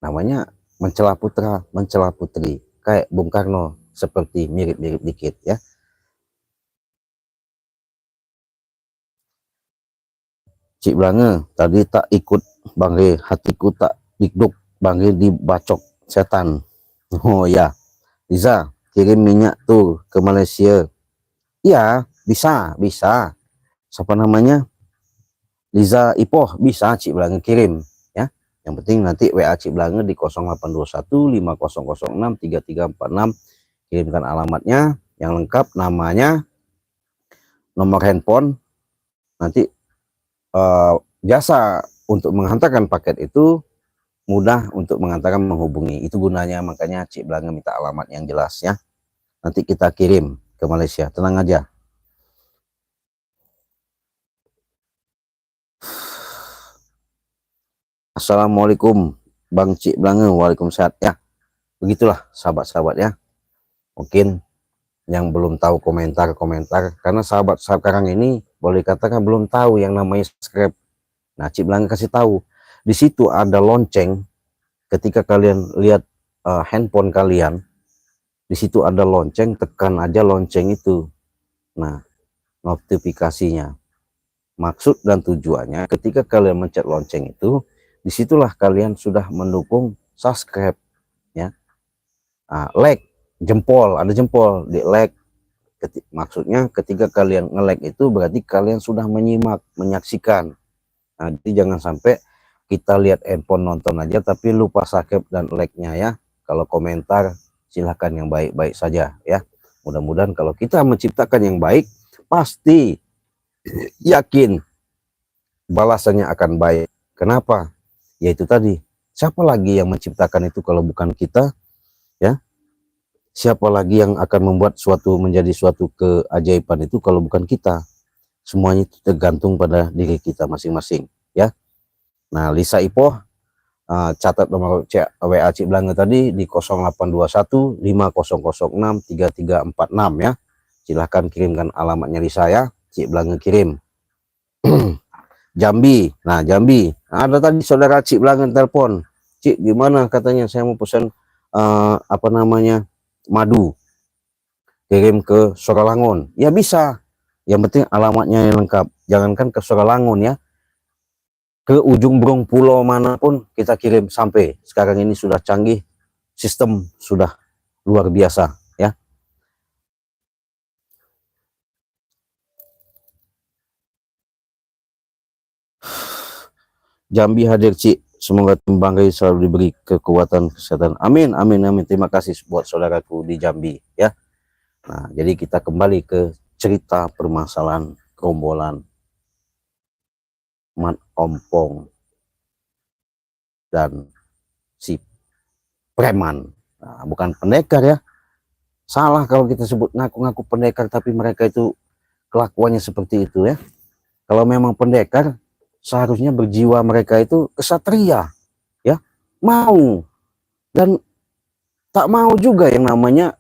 namanya mencela putra, mencela putri, kayak Bung Karno, seperti mirip-mirip dikit ya. Cik Blange, tadi tak ikut Bang Re, hatiku tak dikduk, Bang Re dibacok setan. Oh ya, Liza, kirim minyak tuh ke Malaysia. Iya, bisa. Siapa namanya? Liza Ipoh, bisa Cik Blange kirim ya. Yang penting nanti WA Cik Blange di 0821 5006 3346, kirimkan alamatnya yang lengkap, namanya, nomor handphone. Nanti jasa untuk menghantarkan paket itu mudah untuk mengantarkan, menghubungi. Itu gunanya, makanya Cik Blange minta alamat yang jelas ya. Nanti kita kirim ke Malaysia, tenang aja. Assalamualaikum Bang Cik Blange, waalaikumsalam ya. Begitulah sahabat-sahabat ya. Mungkin yang belum tahu komentar, karena sahabat sekarang ini boleh katakan belum tahu yang namanya subscribe. Nah, Cik Blange kasih tahu. Di situ ada lonceng. Ketika kalian lihat handphone kalian, di situ ada lonceng, tekan aja lonceng itu. Nah, notifikasinya. Maksud dan tujuannya ketika kalian mencet lonceng itu, disitulah kalian sudah mendukung subscribe ya. Nah, like, jempol, ada jempol di like. Maksudnya ketika kalian nge-like itu berarti kalian sudah menyimak, menyaksikan. Nah, jadi jangan sampai kita lihat handphone nonton aja tapi lupa subscribe dan like-nya ya. Kalau komentar silahkan yang baik-baik saja ya. Mudah-mudahan kalau kita menciptakan yang baik, pasti yakin balasannya akan baik. Kenapa? Yaitu tadi, siapa lagi yang menciptakan itu kalau bukan kita ya? Siapa lagi yang akan membuat suatu menjadi suatu keajaiban itu kalau bukan kita? Semuanya itu tergantung pada diri kita masing-masing ya. Nah, Lisa Ipoh, catat nomor WA Cik Blange tadi di 0821 5006 3346 ya. Silahkan kirimkan alamatnya di saya, Cik Blange kirim. Jambi, nah Jambi, ada tadi saudara Cik Blange telepon, Cik gimana, katanya saya mau pesan apa namanya, madu, kirim ke Soralangun. Ya bisa, yang penting alamatnya yang lengkap, jangankan ke Soralangun ya, ke ujung burung pulau manapun kita kirim sampai. Sekarang ini sudah canggih, sistem sudah luar biasa ya. Jambi hadir Cik, semoga tim Banggai selalu diberi kekuatan kesehatan. Amin, amin, amin. Terima kasih buat saudaraku di Jambi ya. Nah, jadi kita kembali ke cerita permasalahan gerombolan Mat Ompong dan si preman. Nah, bukan pendekar ya. Salah kalau kita sebut ngaku-ngaku pendekar tapi mereka itu kelakuannya seperti itu ya. Kalau memang pendekar, seharusnya berjiwa mereka itu kesatria ya, mau dan tak mau juga yang namanya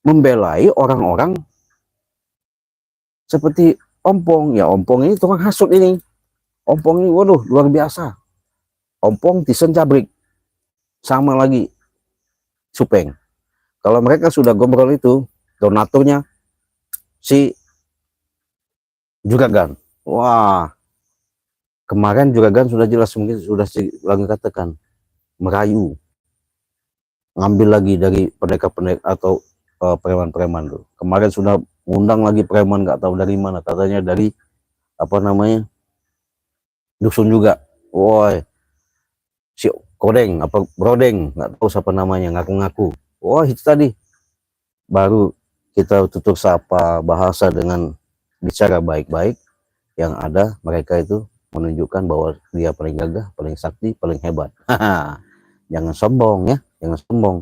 membelai orang-orang seperti Ompong. Ya Ompong ini tukang hasut ini. Ompong ini waduh luar biasa. Ompong Tisen Cabrik sama lagi Supeng. Kalau mereka sudah gombrol itu, donaturnya si Juragan. Wah, kemarin Juragan sudah jelas mungkin sudah lagi katakan merayu, ngambil lagi dari pendekar-pendekar atau preman-preman tuh. Kemarin sudah undang lagi preman nggak tahu dari mana, katanya dari apa namanya dusun juga. Woi, si Kodeng apa Brodeng nggak tahu siapa namanya, ngaku-ngaku. Wah itu tadi baru kita tutup sapa bahasa dengan bicara baik-baik, yang ada mereka itu menunjukkan bahwa dia paling gagah, paling sakti, paling hebat. Jangan sombong ya, jangan sombong.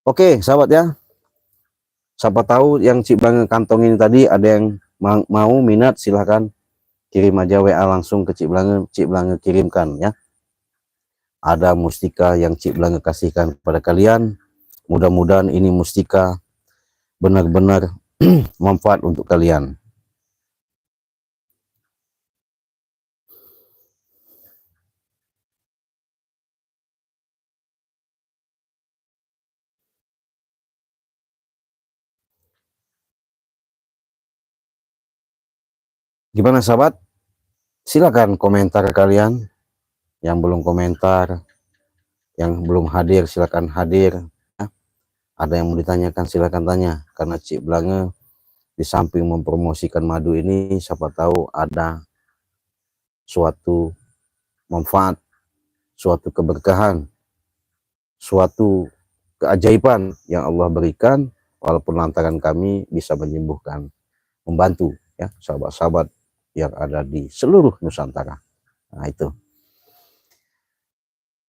Oke sahabat ya, siapa tahu yang Cik Blange kantongin tadi ada yang mau minat, silahkan kirim aja WA langsung ke Cik Blange, Cik Blange kirimkan ya. Ada mustika yang Cik Blange kasihkan kepada kalian. Mudah-mudahan ini mustika benar-benar manfaat untuk kalian. Gimana sahabat? Silakan komentar kalian. Yang belum komentar, yang belum hadir silakan hadir. Ada yang mau ditanyakan silakan tanya, karena Cik Blange di samping mempromosikan madu ini, siapa tahu ada suatu manfaat, suatu keberkahan, suatu keajaiban yang Allah berikan, walaupun lantaran kami bisa menyembuhkan, membantu ya sahabat-sahabat yang ada di seluruh Nusantara. Nah itu,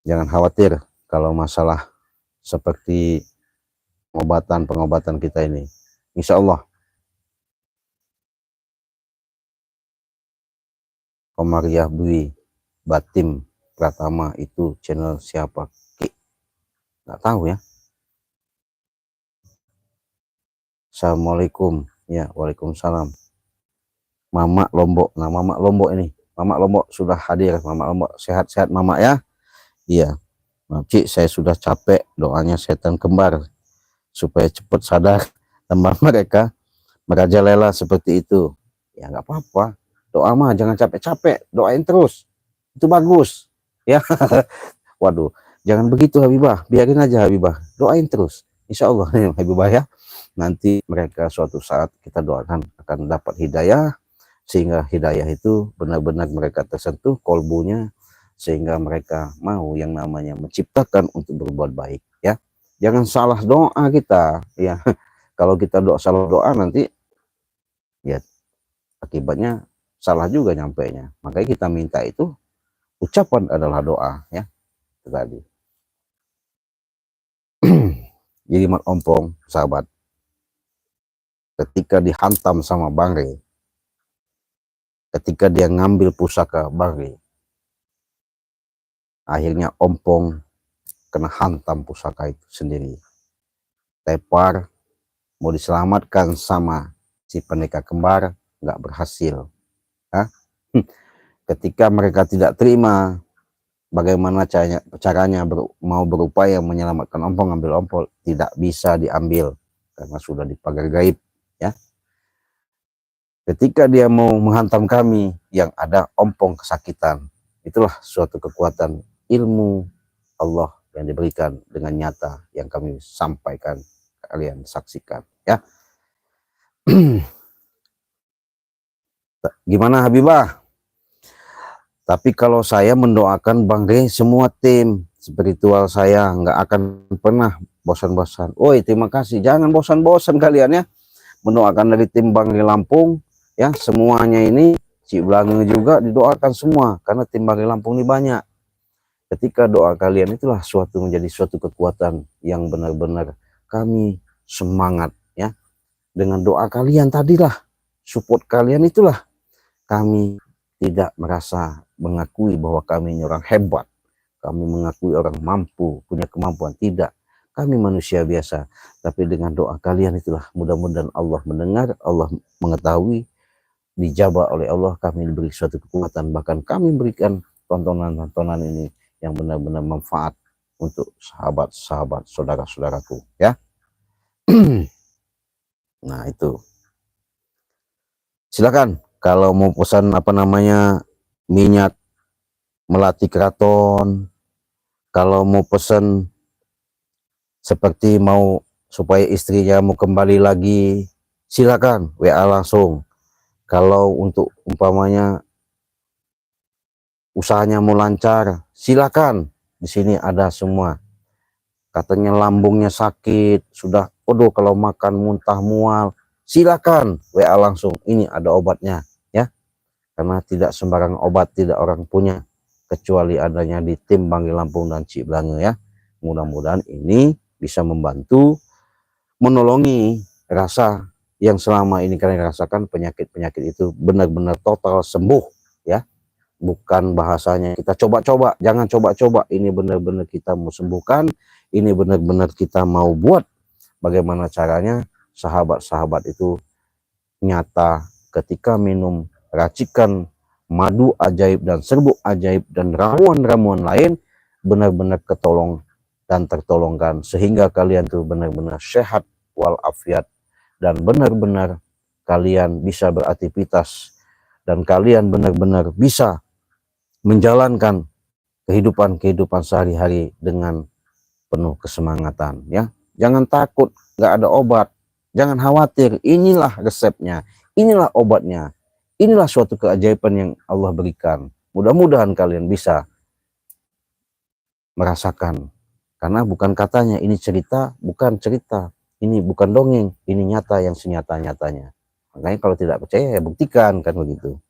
jangan khawatir kalau masalah seperti pengobatan kita ini, insya Allah. Komariah Bui Batim Pratama itu channel siapa? Nggak tahu ya. Assalamualaikum ya, waalaikumsalam. Mama Lombok. Nah Mama Lombok ini, Mama Lombok sudah hadir. Mama Lombok sehat-sehat Mama ya. Iya, Cik saya sudah capek, doanya setan kembar supaya cepat sadar teman mereka merajalela seperti itu. Ya nggak apa-apa, doa mah jangan capek-capek, doain terus, itu bagus ya. Waduh, jangan begitu Habibah, biarin aja Habibah, doain terus, insya Allah Habibah ya. Nanti mereka suatu saat kita doakan akan dapat hidayah, sehingga hidayah itu benar-benar mereka tersentuh kolbunya, sehingga mereka mau yang namanya menciptakan untuk berbuat baik ya. Jangan salah doa kita ya. Kalau kita salah doa nanti ya akibatnya salah juga nyampainya. Makanya kita minta itu ucapan adalah doa ya. Itu tadi. Jadi Mat Ompong sahabat, ketika dihantam sama Bang Rey, ketika dia ngambil pusaka Bang Rey, akhirnya Ompong kena hantam pusaka itu sendiri. Tepar mau diselamatkan sama si pendekar kembar, nggak berhasil. Hah? Ketika mereka tidak terima, bagaimana caranya mau berupaya menyelamatkan Ompong, ambil Ompong, tidak bisa diambil karena sudah di pagar gaib ya. Ketika dia mau menghantam kami, yang ada Ompong kesakitan. Itulah suatu kekuatan ilmu Allah yang diberikan dengan nyata yang kami sampaikan, kalian saksikan ya. Gimana Habibah? Tapi kalau saya mendoakan Bang Rey, semua tim spiritual saya nggak akan pernah bosan-bosan. Oi, terima kasih. Jangan bosan-bosan kalian ya. Mendoakan dari tim Bang Rey Lampung ya, semuanya ini Cik Blange juga didoakan semua karena tim Bang Rey Lampung ini banyak. Ketika doa kalian itulah menjadi suatu kekuatan yang benar-benar kami semangat ya. Dengan doa kalian tadilah, support kalian itulah kami tidak merasa mengakui bahwa kami ini orang hebat, kami mengakui orang mampu, punya kemampuan. Tidak, kami manusia biasa. Tapi dengan doa kalian itulah mudah-mudahan Allah mendengar, Allah mengetahui, dijabah oleh Allah, kami diberi suatu kekuatan. Bahkan kami berikan tontonan-tontonan ini yang benar-benar manfaat untuk sahabat-sahabat, saudara-saudaraku ya. Nah itu, silakan kalau mau pesan minyak melati keraton, kalau mau pesan seperti mau supaya istrinya mau kembali lagi, silakan WA langsung. Kalau untuk umpamanya usahanya mau lancar, silakan, di sini ada semua. Katanya lambungnya sakit, sudah kalau makan muntah mual, silakan WA langsung, ini ada obatnya ya. Karena tidak sembarang obat tidak orang punya, kecuali adanya di tim Bang Rey Lampung dan Cik Blange ya. Mudah-mudahan ini bisa membantu menolongi rasa yang selama ini kalian rasakan, penyakit-penyakit itu benar-benar total sembuh ya. Bukan bahasanya kita coba-coba, jangan coba-coba, ini benar-benar kita mau sembuhkan, ini benar-benar kita mau buat bagaimana caranya sahabat-sahabat itu nyata ketika minum racikan madu ajaib dan serbuk ajaib dan ramuan-ramuan lain, benar-benar ketolong dan tertolongkan, sehingga kalian tuh benar-benar sehat walafiat dan benar-benar kalian bisa beraktivitas dan kalian benar-benar bisa menjalankan kehidupan sehari-hari dengan penuh kesemangatan ya. Jangan takut, nggak ada obat, jangan khawatir, inilah resepnya, inilah obatnya, inilah suatu keajaiban yang Allah berikan. Mudah-mudahan kalian bisa merasakan, karena bukan katanya, ini cerita, bukan cerita, ini bukan dongeng, ini nyata yang senyata-nyatanya. Makanya kalau tidak percaya ya buktikan, kan begitu.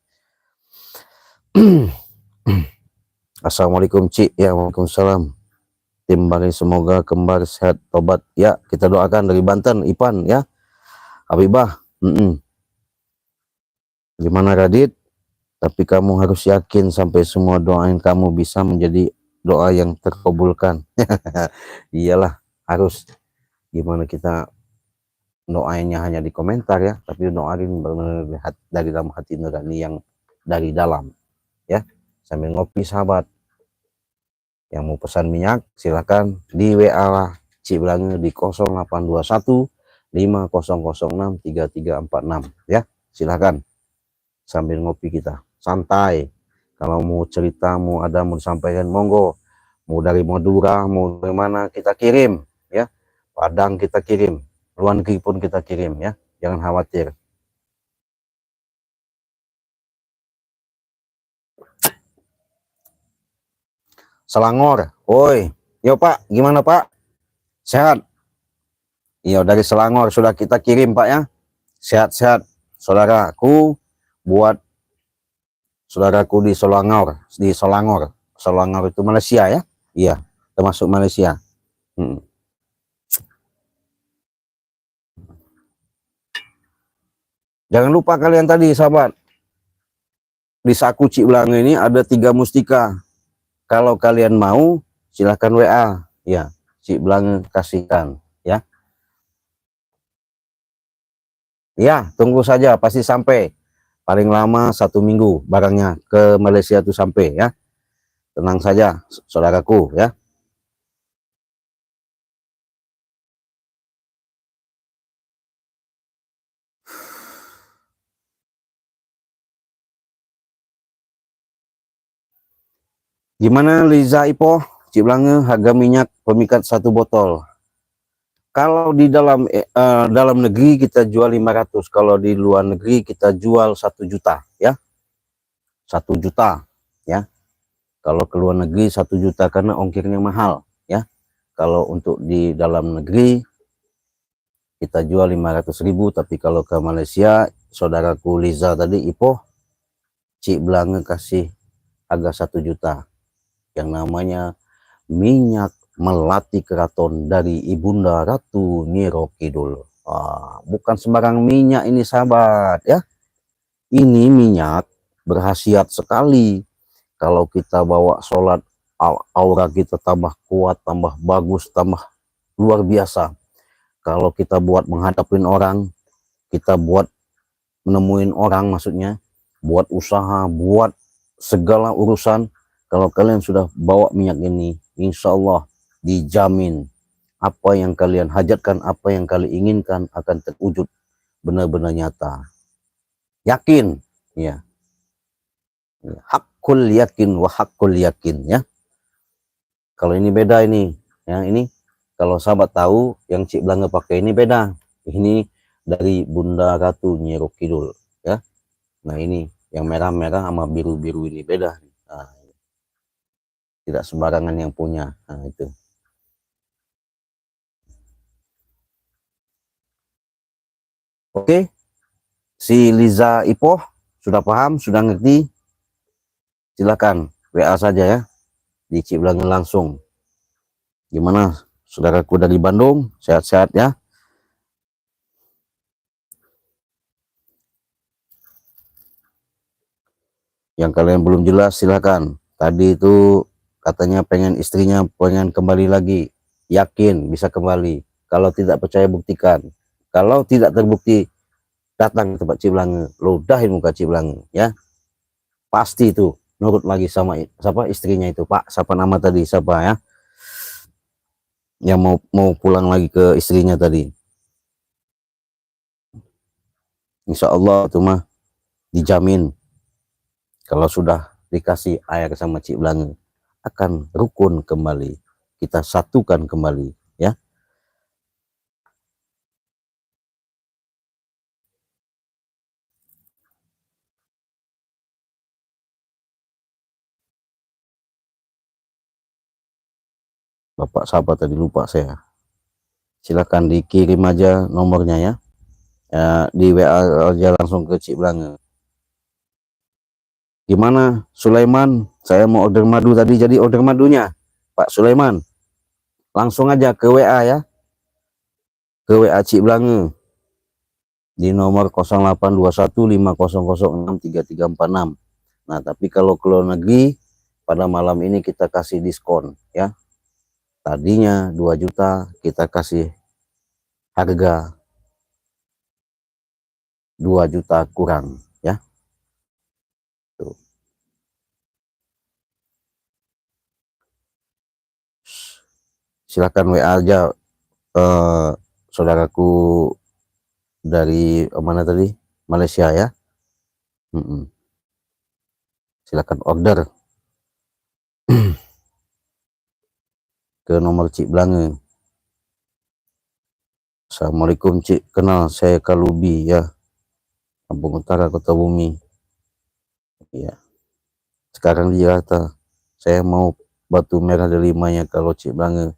Assalamualaikum Cik ya. Waalaikumsalam. Tim Bang Rey semoga kembar sehat tobat ya, kita doakan dari Banten. Ipan ya, Habibah. Gimana Radit? Tapi kamu harus yakin sampai semua doain kamu bisa menjadi doa yang terkabulkan. Iyalah, harus. Gimana kita doainnya hanya di komentar ya, tapi doain benar-benar dari dalam hati nurani yang dari dalam ya. Sambil ngopi sahabat, yang mau pesan minyak silakan di WA lah Cik Blange di 0821 5006 3346 ya. Silakan sambil ngopi kita santai. Kalau mau cerita, mau ada mau disampaikan, monggo. Mau dari Madura, mau dari mana, kita kirim ya. Padang kita kirim, luar negeri pun kita kirim ya, jangan khawatir. Selangor, woi, yo Pak, gimana Pak? Sehat? Iya, dari Selangor sudah kita kirim Pak ya. Sehat-sehat saudaraku, buat saudaraku di Selangor, Selangor itu Malaysia ya. Iya, termasuk Malaysia. Jangan lupa kalian tadi sahabat, di saku Cik Blange ini ada 3 mustika. Kalau kalian mau silahkan WA ya, Cik Blange kasihkan ya. Ya, tunggu saja, pasti sampai. Paling lama 1 minggu barangnya ke Malaysia itu sampai ya. Tenang saja saudaraku ya. Gimana Liza Ipo, Cik Blange, harga minyak pemikat 1 botol? Kalau di dalam negeri kita jual 500, kalau di luar negeri kita jual 1 juta ya. 1 juta ya. Kalau ke luar negeri 1 juta karena ongkirnya mahal ya. Kalau untuk di dalam negeri kita jual 500.000, tapi kalau ke Malaysia saudaraku Liza tadi Ipoh, Cik Belange kasih harga 1 juta yang namanya minyak melati keraton dari Ibunda Ratu Nyiro Kidul. Bukan sembarang minyak ini sahabat ya. Ini minyak berkhasiat sekali. Kalau kita bawa sholat, aura kita tambah kuat, tambah bagus, tambah luar biasa. Kalau kita buat menghadapin orang, kita buat menemuin orang, maksudnya buat usaha, buat segala urusan, kalau kalian sudah bawa minyak ini, insya Allah dijamin apa yang kalian hajatkan, apa yang kalian inginkan akan terwujud benar-benar nyata. Yakin ya, hakul yakin wa hakul yakin ya. Kalau ini beda ini ya, ini kalau sahabat tahu yang Cik Belange pakai ini beda. Ini dari Bunda Ratu Nyiro Kidul ya. Nah ini yang merah-merah sama biru-biru ini beda. Nah, tidak sembarangan yang punya. Nah itu. Oke, si Liza Ipoh sudah paham, sudah ngerti? Silakan WA saja ya di Cik Belange langsung. Gimana saudaraku dari Bandung? Sehat-sehat ya. Yang kalian belum jelas silakan. Tadi itu katanya pengen istrinya pengen kembali lagi. Yakin bisa kembali. Kalau tidak percaya buktikan. Kalau tidak terbukti datang ke tempat Cik Belange, ludahin muka Cik Belange ya. Pasti itu nurut lagi sama siapa istrinya itu, Pak. Siapa nama tadi? Siapa ya? Yang mau pulang lagi ke istrinya tadi. Insya Allah itu mah dijamin. Kalau sudah dikasih air sama Cik Belange, akan rukun kembali. Kita satukan kembali ya. Bapak sahabat tadi lupa saya. Silakan dikirim aja nomornya ya. Di WA aja langsung ke Cik Belange. Gimana Sulaiman? Saya mau order madu tadi, jadi order madunya Pak Sulaiman. Langsung aja ke WA ya. Ke WA Cik Belange di nomor 082150063346. Nah, tapi kalau ke luar negeri pada malam ini kita kasih diskon ya. Tadinya 2 juta kita kasih harga 2 juta kurang ya. Tuh. Silakan WA aja saudaraku dari mana tadi? Malaysia ya. Silakan order ke nomor Cik Belange. Assalamualaikum Cik, kenal saya Kalubi ya, Kampung Utara Kota Bumi ya. Sekarang di Jakarta. Saya mau batu merah delimanya kalau Cik Belange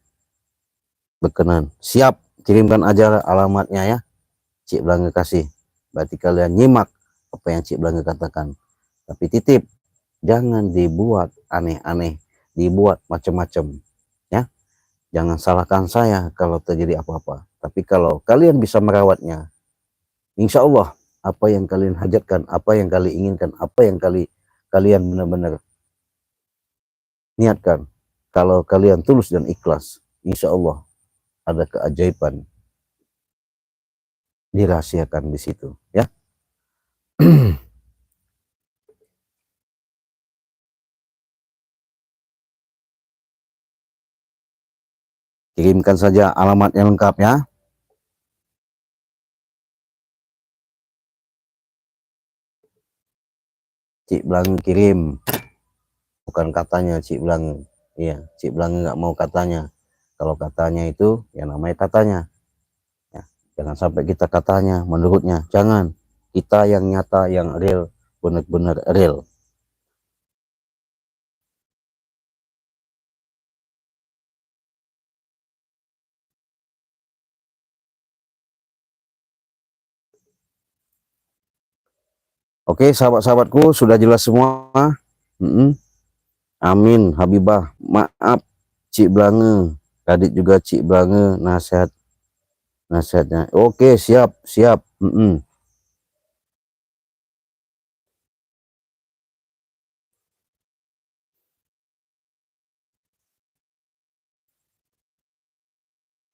berkenan. Siap, kirimkan aja alamatnya ya. Cik Belange kasih. Berarti kalian nyimak apa yang Cik Belange katakan. Tapi titip, jangan dibuat aneh-aneh, dibuat macam-macam ya. Jangan salahkan saya kalau terjadi apa-apa. Tapi kalau kalian bisa merawatnya, insya Allah apa yang kalian hajatkan, apa yang kalian inginkan, apa yang kalian benar-benar niatkan, kalau kalian tulus dan ikhlas, insya Allah ada keajaiban dirahasiakan di situ ya. Kirimkan saja alamatnya lengkap ya. Cik Belange kirim, bukan katanya Cik Belange. Iya, Cik Belange nggak mau katanya. Kalau katanya itu ya namanya katanya ya. Jangan sampai kita katanya menurutnya, jangan. Kita yang nyata, yang real, benar-benar real. Oke, sahabat-sahabatku, sudah jelas semua. Amin, Habibah. Maaf, Cik Blange. Radit juga Cik Blange, nasihatnya. Oke, siap, siap.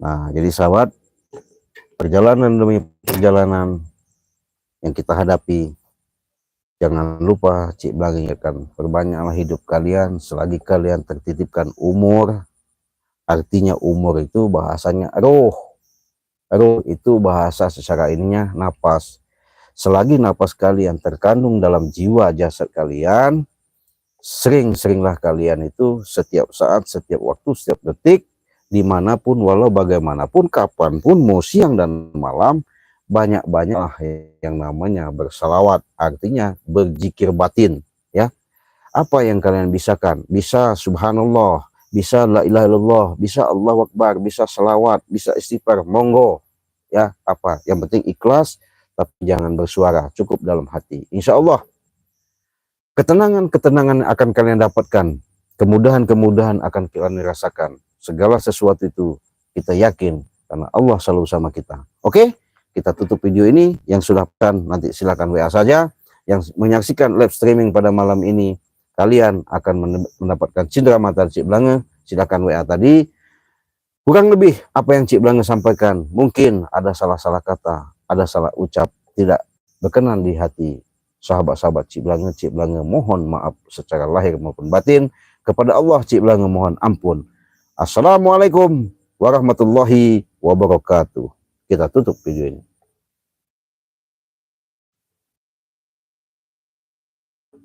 Nah, jadi sahabat, perjalanan demi perjalanan yang kita hadapi, jangan lupa Cik Blange ingatkan, perbanyaklah hidup kalian selagi kalian tertitipkan umur. Artinya umur itu bahasanya roh. Roh itu bahasa secara ininya napas. Selagi napas kalian terkandung dalam jiwa jasad kalian, sering-seringlah kalian itu setiap saat, setiap waktu, setiap detik, dimanapun, walau bagaimanapun, kapanpun, mau siang dan malam, banyak-banyaklah yang namanya bersalawat, artinya berzikir batin. Ya, apa yang kalian bisakan? Bisa subhanallah, bisa la ilaha illallah, bisa Allahu Akbar, bisa selawat, bisa istighfar, monggo. Ya, apa yang penting ikhlas, tapi jangan bersuara, cukup dalam hati. Insya Allah ketenangan-ketenangan akan kalian dapatkan, kemudahan-kemudahan akan kalian rasakan. Segala sesuatu itu kita yakin karena Allah selalu sama kita. Oke, kita tutup video ini. Yang sudah nanti silakan WA saja. Yang menyaksikan live streaming pada malam ini, kalian akan mendapatkan cindera mata Cik Blange. Silakan WA tadi. Kurang lebih apa yang Cik Blange sampaikan, mungkin ada salah-salah kata, ada salah ucap, tidak berkenan di hati sahabat-sahabat Cik Blange mohon maaf secara lahir maupun batin. Kepada Allah Cik Blange mohon ampun. Assalamualaikum warahmatullahi wabarakatuh. Kita tutup video ini.